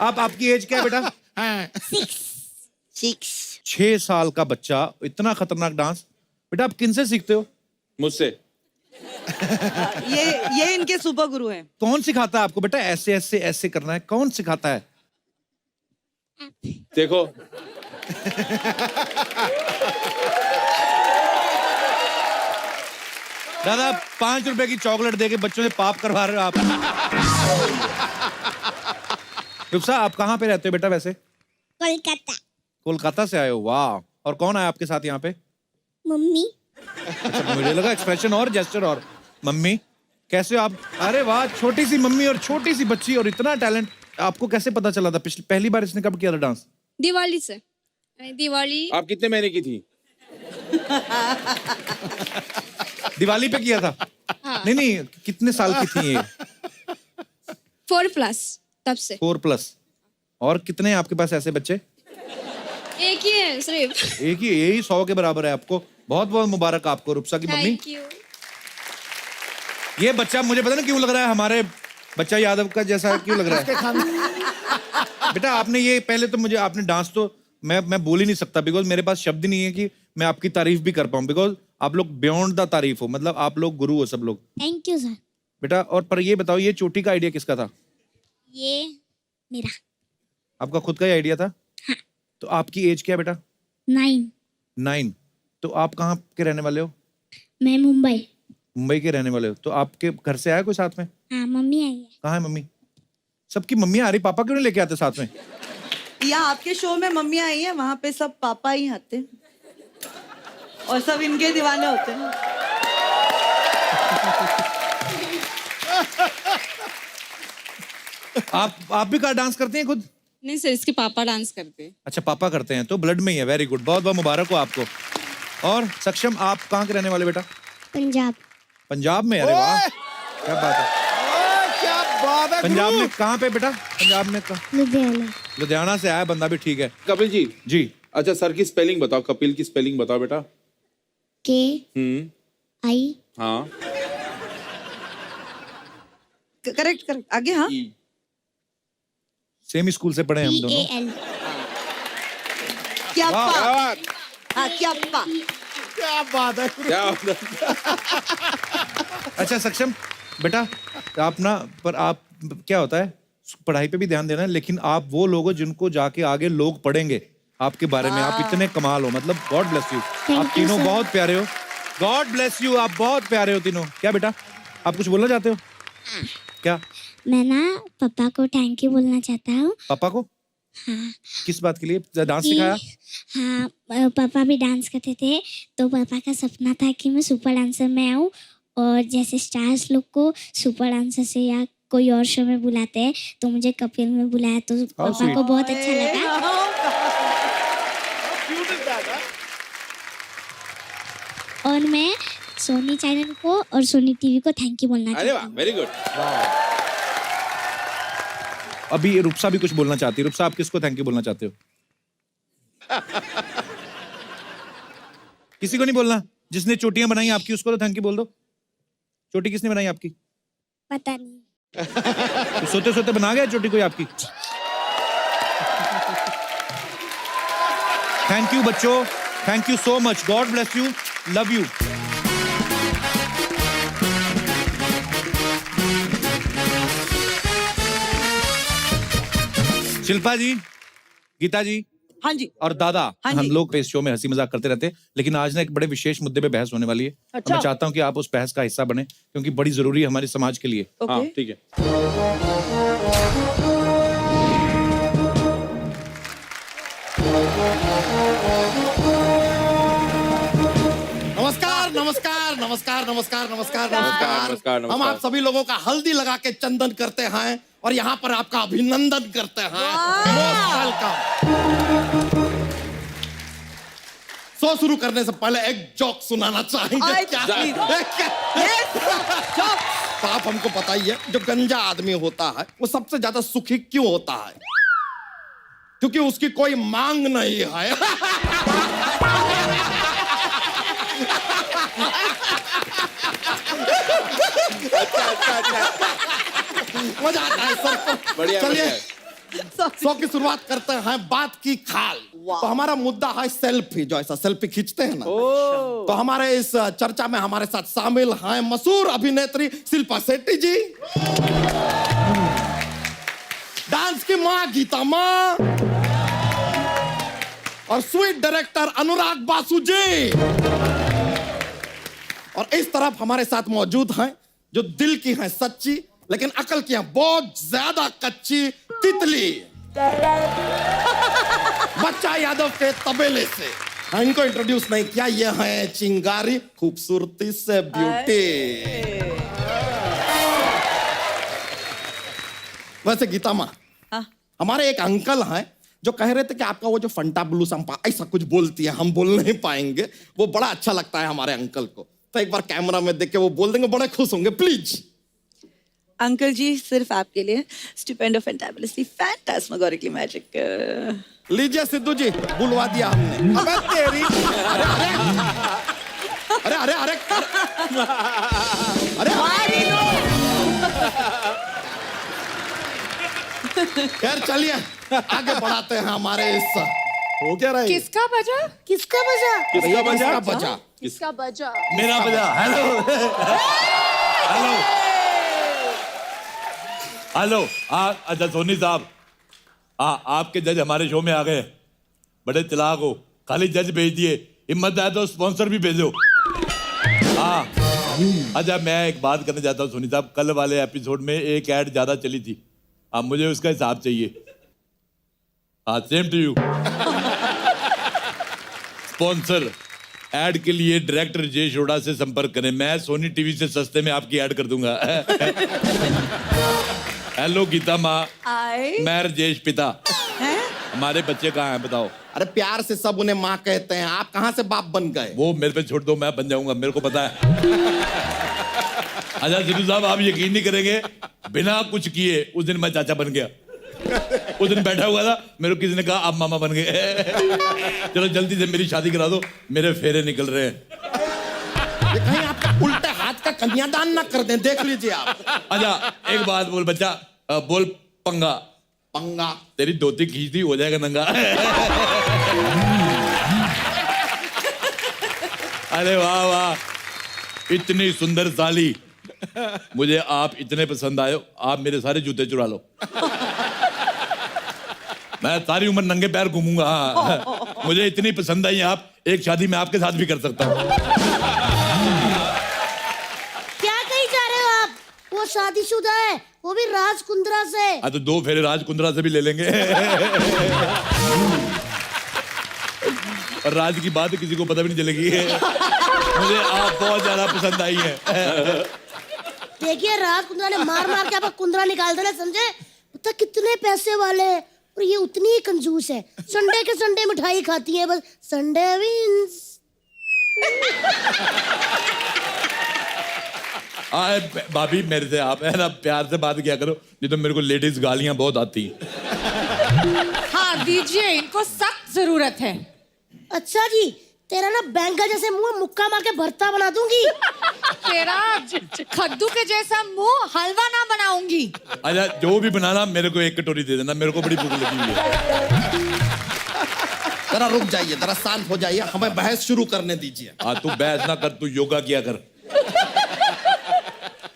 आप आपकी एज क्या है बेटा? 6 साल का बच्चा, इतना खतरनाक डांस। बेटा आप किनसे सीखते हो?
मुझसे।
ये इनके सुपर गुरु हैं।
कौन सिखाता है आपको बेटा ऐसे ऐसे ऐसे करना है? कौन सिखाता है?
देखो
दादा 5 रुपए की चॉकलेट देके बच्चों से पाप करवा रहे हो आप। रूपसा आप कहाँ पे रहते हो बेटा वैसे?
कोलकाता।
कोलकाता से आए हो, वाह। और कौन आया आपके साथ यहाँ पे?
मम्मी।
अच्छा मुझे लगा एक्सप्रेशन और जेस्चर और। मम्मी कैसे हो आप? अरे वाह, छोटी सी मम्मी और छोटी सी बच्ची और इतना टैलेंट। आपको कैसे पता चला था? पहली बार इसने कब किया था डांस?
दिवाली से। दिवाली।
आप कितने महीने की थी?
दिवाली पे किया था?
हाँ।
नहीं कितने साल की थी ये?
4+ तब से।
4+। और कितने हैं आपके पास ऐसे बच्चे?
एक ही है सिर्फ।
एक ही? यही 100 के बराबर है। आपको बहुत बहुत मुबारक आपको रूपसा की मम्मी।
Thank you.
ये बच्चा मुझे पता नहीं क्यों लग रहा है हमारे बच्चा यादव का जैसा क्यों लग रहा है। बेटा आपने ये पहले तो मुझे आपने डांस तो मैं बोल ही नहीं सकता, बिकॉज मेरे पास शब्द ही नहीं है कि मैं आपकी तारीफ भी कर पाऊं, बिकॉज आप लोग बियॉन्ड द तारीफ हो, मतलब आप लोग गुरु हो सब लोग।
Thank you sir.
बेटा और पर ये बताओ ये चोटी का आइडिया किसका था?
ये मेरा।
आपका खुद का ही आइडिया था?
हाँ।
तो आपकी एज क्या है बेटा?
9।
तो आप कहाँ के रहने वाले हो?
मैं मुंबई।
मुंबई के रहने वाले हो। तो आपके घर से आया कोई साथ में?
हाँ मम्मी आई है।
कहाँ है मम्मी? सबकी मम्मी आ रही, पापा क्यों नहीं लेके आते साथ में?
यहाँ आपके शो में मम्मी आई है, वहाँ पे सब पापा ही आते हैं और सब इनके दीवाने होते हैं।
आप भी कार डांस करते हैं खुद?
नहीं सर, इसके पापा डांस करते हैं।
अच्छा पापा करते हैं, तो ब्लड में ही है। वेरी गुड, बहुत बहुत मुबारक हो आपको। और सक्षम आप कहाँ के रहने वाले बेटा?
पंजाब।
पंजाब में? अरे वाह क्या बात है।
क्या बात है
पंजाब
गुरु।
में कहाँ पे बेटा? पंजाब में
लुधियाना।
लुधियाना से आया बंदा भी, ठीक है।
कपिल जी।
जी
अच्छा सर की स्पेलिंग बताओ, कपिल की स्पेलिंग बताओ बेटा।
KI।
हाँ
करेक्ट आगे। हाँ
सेम स्कूल से पढ़े हम दोनों।
PAL।
क्या
वाह,
पा? हाँ क्या पा?
क्या बात है गुरु।
क्या होता है?
अच्छा सक्षम बेटा आप ना, पर आप क्या होता है पढ़ाई पे भी ध्यान देना है, लेकिन आप वो लोग हो जिनको जाके आगे लोग पढ़ेंगे आपके बारे में। आप इतने कमाल हो, मतलब गॉड ब्लेस यू। आप
you,
तीनों
sir.
बहुत प्यारे हो। गॉड ब्लेस यू, आप बहुत प्यारे हो तीनों। क्या बेटा आप कुछ बोलना चाहते हो? क्या?
मैं ना पापा को थैंक यू बोलना चाहता हूँ।
पापा को?
हाँ।
किस बात के लिए? डांस सिखाया?
हाँ, पापा भी डांस करते थे, तो पापा का सपना था कि मैं सुपर डांसर में आऊँ, और जैसे स्टार्स लोग को सुपर डांसर से या कोई और शो में बुलाते हैं, तो मुझे कपिल में बुलाया, तो पापा को बहुत अच्छा लगा। और मैं सोनी चैनल को और सोनी टीवी को थैंक यू बोलना
अरे
चाहती
वाह,
हूँ।
Very good.
अभी रुपसा भी कुछ बोलना चाहती है। रुपसा, आप किसको थैंक यू बोलना चाहते हो? किसी को नहीं बोलना? जिसने चोटियां बनाई आपकी उसको तो थैंक यू बोल दो। चोटी किसने बनाई आपकी?
पता नहीं।
तो सोते सोते बना गया चोटी कोई आपकी? थैंक यू बच्चों, thank you so much, God bless you, love you. Shilpa ji, Geeta ji,
हाँ जी।
और दादा,
हाँ
हम
जी।
लोग इस शो में हंसी मजाक करते रहते हैं, लेकिन आज ना एक बड़े विशेष मुद्दे पे बहस होने वाली है।
अच्छा।
मैं चाहता हूं कि आप उस बहस का हिस्सा बने, क्योंकि बड़ी जरूरी है हमारे समाज के लिए।
हाँ ठीक है।
नमस्कार नमस्कार नमस्कार नमस्कार नमस्कार
नमस्कार, नमस्कार।
हम आप सभी लोगों का हल्दी लगा के चंदन करते हैं और यहाँ पर आपका अभिनंदन करते हैं। Most welcome। शो शुरू करने से पहले एक जोक सुनाना चाहेंगे क्या? तो आप हमको पता ही है, जो गंजा आदमी होता है वो सबसे ज्यादा सुखी क्यों होता है? क्योंकि उसकी कोई मांग नहीं है। मजा आता है सर को।
बढ़िया,
चलिए
बढ़िया।
शो की शुरुआत करते हैं बात की खाल। तो हमारा मुद्दा है सेल्फी, जो ऐसा सेल्फी खींचते हैं ना। तो हमारे इस चर्चा में हमारे साथ शामिल हैं मशहूर अभिनेत्री शिल्पा शेट्टी जी, डांस की माँ गीता माँ, और स्वीट डायरेक्टर अनुराग बासु जी। और इस तरफ हमारे साथ मौजूद हैं जो दिल की हैं सच्ची, लेकिन अकल की हैं बहुत ज्यादा कच्ची तितली, बच्चा यादव के तबेले से। हाँ, इनको इंट्रोड्यूस नहीं किया, ये हैं चिंगारी, खूबसूरती से ब्यूटी। वैसे गीता माँ, हमारे एक अंकल हैं जो कह रहे थे कि आपका वो जो फंटा ब्लू संपा ऐसा कुछ बोलती है, हम बोल नहीं पाएंगे, वो बड़ा अच्छा लगता है हमारे अंकल को। तो एक बार कैमरा में देख के वो बोल देंगे, बड़े खुश होंगे, प्लीज।
अंकल जी, सिर्फ आपके लिए स्टुपेंडो फैंटाबुलसली फैंटास्मगोरिकली मैजिक।
लीजिए सिद्धू जी, बुलवा दिया हमने। अबे तेरी, अरे अरे अरे अरे खैर चलिए आगे बढ़ाते हैं हमारे इस। हो क्या रहा है?
किसका बजा?
किसका बजा?
किसका बजा?
किसका बजा?
मेरा बजा। Hello hello hello. अच्छा सोनी साहब, आपके जज हमारे शो में आ गए, बड़े चालाक हो, खाली जज भेज दिए, हिम्मत है तो स्पॉन्सर भी भेजो। अच्छा मैं एक बात करना चाहता हूँ सोनी साहब, कल वाले एपिसोड में एक ऐड ज्यादा चली थी, अब मुझे उसका हिसाब चाहिए। हाँ, same to you. Sponsor ad के लिए डायरेक्टर जय शोड़ा से संपर्क करें, मैं सोनी टीवी से सस्ते में आपकी ऐड कर दूंगा। हेलो गीता माँ, मैं राजेश पिता। हमारे बच्चे कहाँ हैं बताओ?
अरे प्यार से सब उन्हें माँ कहते हैं, आप कहाँ से बाप बन गए?
वो मेरे पे छोड़ दो, मैं बन जाऊंगा, मेरे को पता है। अच्छा सिद्धू साहब, आप यकीन नहीं करेंगे, बिना कुछ किए उस दिन मैं चाचा बन गया। उस दिन बैठा हुआ था, मेरे को किसी ने कहा आप मामा बन गए। चलो जल्दी से मेरी शादी करा दो, मेरे फेरे निकल रहे हैं।
ये कहीं आपका उल्टे हाथ का कन्यादान ना कर दें, देख लीजिए आप।
अच्छा एक बात बोल बच्चा, बोल पंगा।
पंगा?
तेरी धोती खींचती हो जाएगा नंगा। अरे वाह वाह, इतनी सुंदर साली, मुझे आप इतने पसंद आए, आप मेरे सारे जूते चुरा लो, मैं सारी उम्र नंगे पैर घूमूंगा। हाँ, मुझे इतनी पसंद आई आप, एक शादी मैं आपके साथ भी कर सकता हूँ।
क्या कही जा रहे हो आप? वो शादीशुदा है, वो भी राज कुंद्रा से।
हाँ तो 2 फेरे राज कुंद्रा से भी ले लेंगे। और राज की बात किसी को पता भी नहीं चलेगी। मुझे आप बहुत ज्यादा पसंद आई है।
देखिए राज कुंद्रा ने मार मार के आपका कुंद्रा निकाल देना, समझे? पता कितने पैसे वाले हैं और ये उतनी ही कंजूस है। संडे के संडे मिठाई खाती है बस। संडे विंस।
भाभी मेरे से आप है ना प्यार से बात किया करो, नहीं तो मेरे को लेडीज गालियां बहुत आती हैं।
हाँ दीजिए, इनको सख्त जरूरत है।
अच्छा जी, तेरा ना बैंगन जैसे मुंह मुक्का मार के भरता बना दूंगी।
तेरा कद्दू के जैसा मुंह हलवा ना बनाऊंगी।
अच्छा जो भी बनाना मेरे को 1 कटोरी दे देना, मेरे को बड़ी भूख लगी हुई है।
जरा रुक जाइए, जरा शांत हो जाइए, हमें बहस शुरू करने दीजिए।
हाँ तू बहस ना कर, तू योगा किया कर,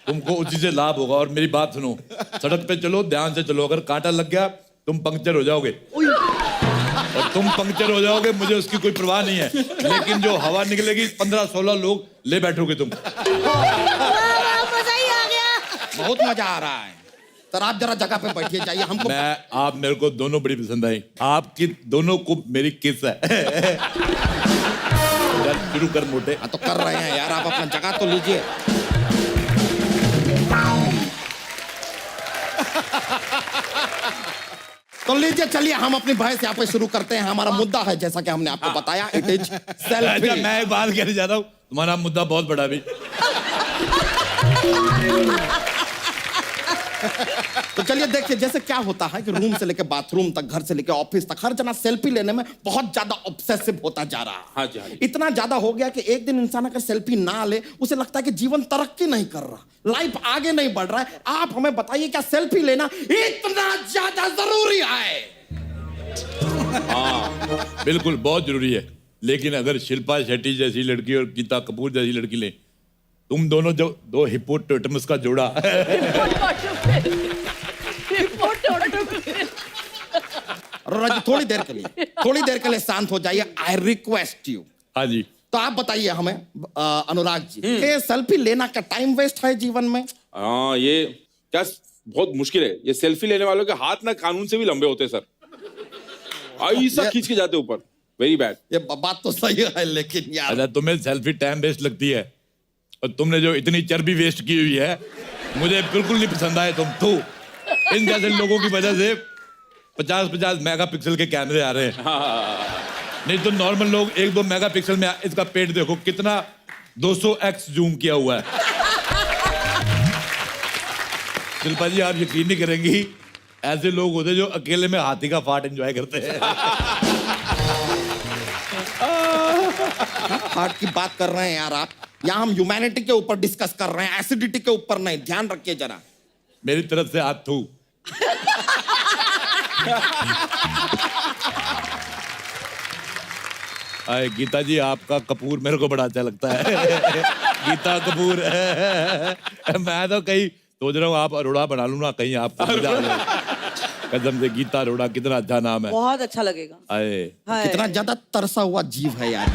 तुमको उसी से लाभ होगा। और मेरी बात सुनो, सड़क पे चलो, ध्यान से चलो, अगर कांटा लग गया तुम पंक्चर हो जाओगे। और तुम पंक्चर हो जाओगे, मुझे उसकी कोई परवाह नहीं है, लेकिन जो हवा निकलेगी 15-16 लोग ले बैठोगे तुम।
मजा ही आ गया।
बहुत मजा आ रहा है। सर आप जरा जगह पे बैठिए, जाइए हमको।
आप मेरे को दोनों बड़ी पसंद आई, आपकी दोनों को मेरी किस है। शुरू कर मोटे।
हाँ तो कर रहे हैं यार, आप अपना जगह तो लीजिए। तो लीजिए, चलिए हम अपनी बहस यहाँ पे शुरू करते हैं। हमारा मुद्दा है, जैसा कि हमने आपको बताया, इट इज सेल्फी।
मैं एक बात कहना चाहता हूँ, तुम्हारा मुद्दा बहुत बड़ा भी।
तो चलिए देखिए, जैसे क्या होता है कि रूम से लेके बाथरूम तक, घर से लेके ऑफिस तक, हर जना सेल्फी लेने में बहुत ज्यादा ऑब्सेसिव होता जा रहा है।
हाँ जी, हाँ जी।
इतना ज्यादा हो गया कि एक दिन इंसान अगर सेल्फी ना ले, उसे लगता है कि जीवन तरक्की नहीं कर रहा, लाइफ आगे नहीं बढ़ रहा है। आप हमें बताइए, क्या सेल्फी लेना इतना ज्यादा जरूरी है?
हाँ बिल्कुल बहुत जरूरी है, लेकिन अगर शिल्पा शेट्टी जैसी लड़की और गीता कपूर जैसी लड़की ले, तुम दोनों जो 2 हिप्पोपोटामस का जोड़ा।
थोड़ी देर के लिए शांत हो जाइए, आई रिक्वेस्ट यू।
हाँ जी।
तो आप बताइए हमें अनुराग जी, कि सेल्फी लेना क्या टाइम वेस्ट है जीवन में?
हाँ ये क्या बहुत मुश्किल है। ये सेल्फी लेने वालों के हाथ ना कानून से भी लंबे होते हैं सर, ऐसा खींच के जाते ऊपर। Very bad.
ये बात तो सही है, लेकिन यार
अच्छा तुम्हें सेल्फी टाइम वेस्ट लगती है, और तुमने जो इतनी चर्बी वेस्ट की हुई है, मुझे बिल्कुल नहीं पसंद आए तुम। इन जैसे लोगों की वजह से 50-50 मेगापिक्सल के कैमरे आ रहे हैं। नहीं तो नॉर्मल लोग 1-2 मेगापिक्सल में, इसका पेट देखो कितना 200x जूम किया हुआ है। शिल्पा जी आप यकीन नहीं करेंगी, ऐसे लोग होते जो अकेले में हाथी का फाट एंजॉय करते हैं।
हार्ट की बात कर रहे हैं यार आप, यहाँ हम ह्यूमैनिटी के ऊपर डिस्कस कर रहे हैं, एसिडिटी के ऊपर नहीं। ध्यान रखिए जरा।
मेरी तरफ से हाथ थू। गीता जी आपका कपूर मेरे को बड़ा अच्छा लगता है। गीता कपूर। मैं तो कहीं सोच रहा हूँ आप अरोड़ा बना लूँ ना, कहीं आपको मजा आ जाए। कसम से गीता अरोड़ा कितना अच्छा नाम है।
बहुत अच्छा लगेगा।
कितना ज्यादा तरसा हुआ जीव है यार।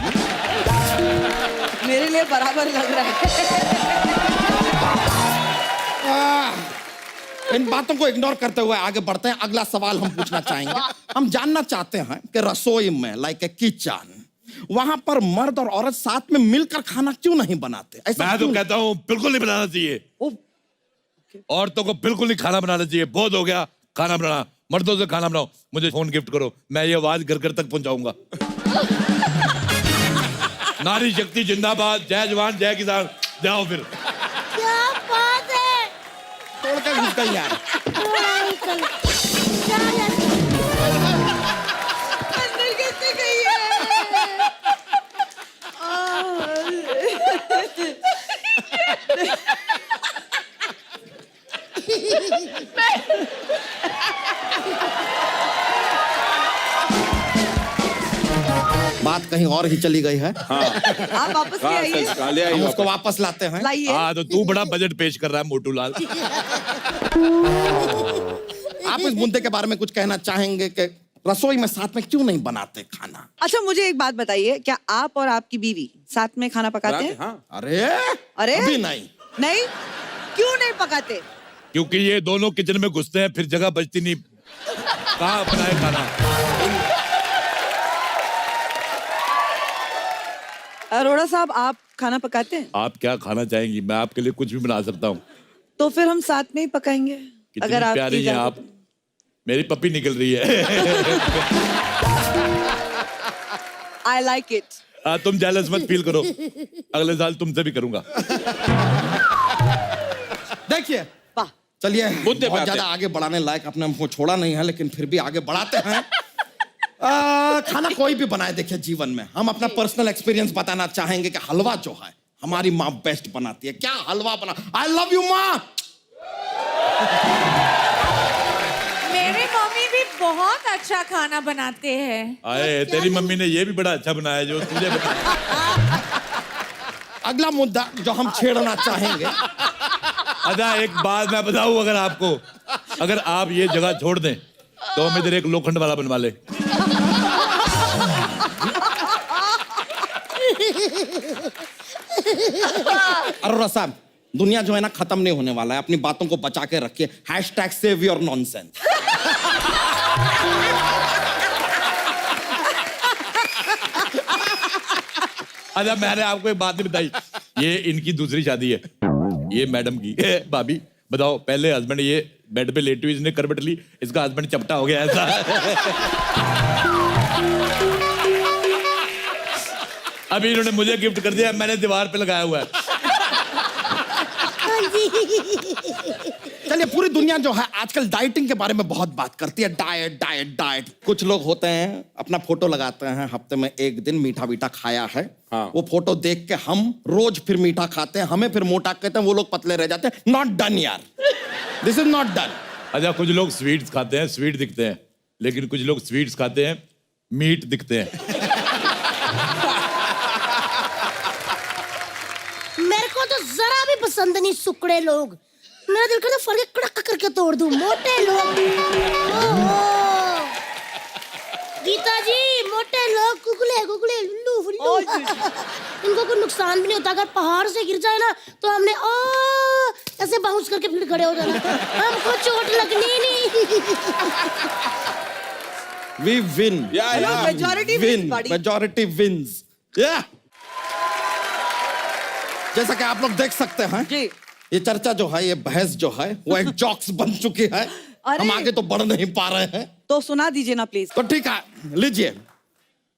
मेरे लिए बराबर लग रहा है।
इन बातों को इग्नोर करते हुए आगे बढ़ते हैं। अगला सवाल हम पूछना चाहेंगे। हम जानना चाहते हैं कि रसोई में, लाइक ए किचन, वहां पर मर्द और औरत साथ में मिलकर खाना क्यों नहीं बनाते? ऐसा
मैं तो कहता हूँ बिल्कुल नहीं बनाना चाहिए। औरतों को बिल्कुल नहीं खाना बनाना चाहिए। बहुत हो गया खाना बनाना, मर्दों से खाना बनाओ। मुझे फोन गिफ्ट करो, मैं ये आवाज घर घर तक पहुंचाऊंगा। नारी शक्ति जिंदाबाद, जय जवान जय किसान। जाओ फिर।
क्या बात है।
तोड़ के घुस गई यार।
अंदर कैसे गई है?
बात कहीं और ही चली गई है।
हाँ।
आप वापस ले आइए।
हम उसको वापस लाते हैं।
लाइए।
हाँ तो तू बड़ा बजट पेश कर रहा है मोटू लाल।
आप इस मुद्दे के बारे में कुछ कहना चाहेंगे कि रसोई में साथ में क्यों नहीं बनाते खाना?
अच्छा मुझे एक बात बताइए, क्या आप और आपकी बीवी साथ में खाना पकाते हैं?
हाँ।
अरे
अरे
अभी नहीं।
नहीं क्यों नहीं पकाते?
क्योंकि ये दोनों किचन में घुसते हैं, फिर जगह बचती नहीं, कहाँ बनाए खाना।
अरोड़ा साहब, आप खाना पकाते हैं?
आप क्या खाना चाहेंगी? मैं आपके लिए कुछ भी बना सकता हूँ।
तो फिर हम साथ में ही पकाएंगे।
कितनी प्यारी हैं आप। मेरी पप्पी निकल रही है।
I like it.
तुम जेलस मत फील करो, अगले साल तुमसे भी करूंगा।
देखिए,
वाह।
चलिए,
मुद्दे पे
बहुत
आते
ज्यादा
हैं।
आगे बढ़ाने लायक आपने हमको छोड़ा नहीं है, लेकिन फिर भी आगे बढ़ाते हैं। खाना कोई भी बनाए, देखिए जीवन में हम अपना पर्सनल एक्सपीरियंस बताना चाहेंगे कि हलवा जो है हमारी माँ बेस्ट बनाती है। क्या हलवा बना, आई लव यू माँ।
मेरी मम्मी भी बहुत अच्छा खाना बनाते हैं।
आए, तेरी मम्मी ने ये भी बड़ा अच्छा बनाया जो तुझे बनाया।
अगला मुद्दा जो हम छेड़ना चाहेंगे।
अच्छा, एक बात मैं बताऊं, अगर आपको, अगर आप ये जगह छोड़ दें तो हम इधर एक लोखंड वाला बनवा ले।
अरोड़ा साहब, दुनिया जो है ना खत्म नहीं होने वाला है, अपनी बातों को बचा के रखिए। #save your nonsense।
अच्छा, मैंने आपको एक बात नहीं बताई, ये इनकी दूसरी शादी है, ये मैडम की। भाभी बताओ, पहले हस्बैंड ये बेड पे लेटी हुई, इसने करवट ली, इसका हस्बैंड चपटा हो गया ऐसा। अभी इन्होंने मुझे गिफ्ट कर दिया, मैंने दीवार पे लगाया हुआ है।
चलिए, पूरी दुनिया जो है आजकल डाइटिंग के बारे में बहुत बात करती है। Diet diet diet. कुछ लोग होते हैं अपना फोटो लगाते हैं, हफ्ते में एक दिन मीठा मीठा खाया है।
हाँ।
वो फोटो देख के हम रोज फिर मीठा खाते हैं, हमें फिर मोटा कहते हैं, वो लोग पतले रह जाते हैं। नॉट डन यार, दिस इज नॉट डन।
अच्छा, कुछ लोग स्वीट्स खाते हैं, स्वीट दिखते हैं, लेकिन कुछ लोग स्वीट्स खाते हैं, मीट दिखते हैं।
मेरे को तो जरा भी पसंद नहीं सुकड़े लोग। मेरा दिल करता फड़ के कड़क करके तोड़ दूं। मोटे लोग, ओहो। गीता जी, मोटे लोग, कुकले कुकले, लुल्लू फुल्लू, इनको कोई नुकसान भी नहीं होता। अगर पहाड़ से गिर जाए ना तो हमने ऐसे बाउंस करके फिर खड़े हो जाना, हमको चोट लगनी नहीं।
We win.
majority wins, buddy.
Majority wins. Yeah. जैसा कि आप लोग देख सकते हैं,
जी।
ये चर्चा जो है, ये बहस जो है, वो एक जोक्स बन चुकी है। हम आगे तो बढ़ नहीं पा रहे हैं।
तो सुना दीजिए ना प्लीज।
तो ठीक है, लीजिए।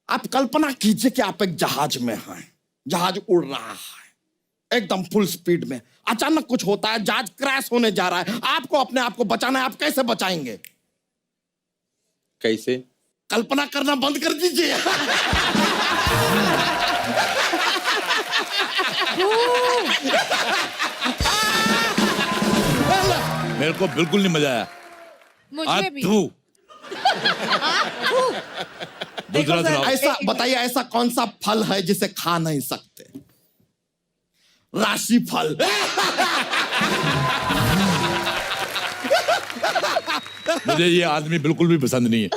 आप कल्पना कीजिए कि आप एक जहाज में हैं, जहाज उड़ रहा है एकदम फुल स्पीड में। अचानक कुछ होता है, जहाज क्रैश होने जा रहा है। आपको अपने आप को बचाना है, आप कैसे बचाएंगे?
कैसे?
कल्पना करना बंद कर दीजिए।
मेरे को बिल्कुल नहीं मजा आया।
मुझे भी।
दूसरा सुनाओ।
ऐसा बताइए, ऐसा कौन सा फल है जिसे खा नहीं सकते? राशि फल।
मुझे ये आदमी बिल्कुल भी पसंद नहीं है।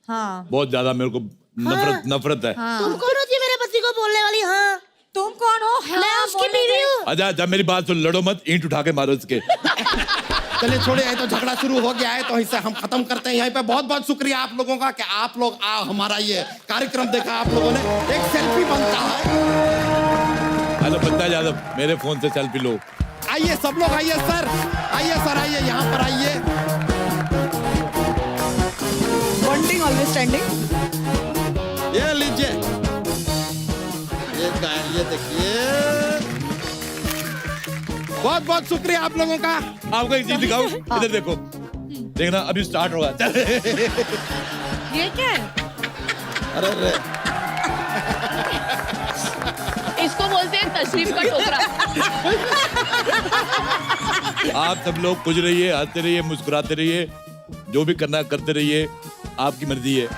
हाँ।
बहुत ज्यादा मेरे को नफरत है।
तुम कौन होती है मेरे पति को बोलने वाली? हाँ,
तुम कौन हो?
मैं उसकी बीवी हूँ।
अच्छा, जब मेरी बात सुन, लड़ो मत, ईंट उठा के मारो इसके।
चलिए छोड़िए, ये तो झगड़ा शुरू हो गया है, तो इसे हम खत्म करते हैं यहीं पे। बहुत बहुत शुक्रिया आप लोगों का कि आप लोग हमारा ये कार्यक्रम देखा। आप लोगों ने एक सेल्फी बनता है।
हेलो बच्चा यादव, मेरे फोन से सेल्फी लो।
आइए सब लोग, आइए सर, आइए सर, आइए यहाँ पर आइए।
Bonding always standing.
ये लीजिए, ये देखिए। बहुत बहुत शुक्रिया आप लोगों का।
आपको एक चीज दिखाऊं, इधर देखो, देखना अभी स्टार्ट होगा। चल।
ये क्या है?
अरे
इसको बोलते हैं तशरीफ का टोकरा।
आप सब लोग खुश रहिए, हंसते रहिए, मुस्कुराते रहिए, जो भी करना करते रहिए, आपकी मर्जी है।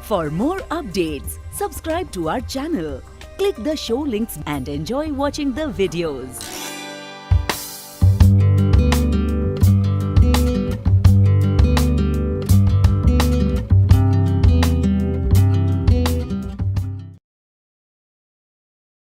For more updates, Subscribe to our channel, click the show links and enjoy watching the videos.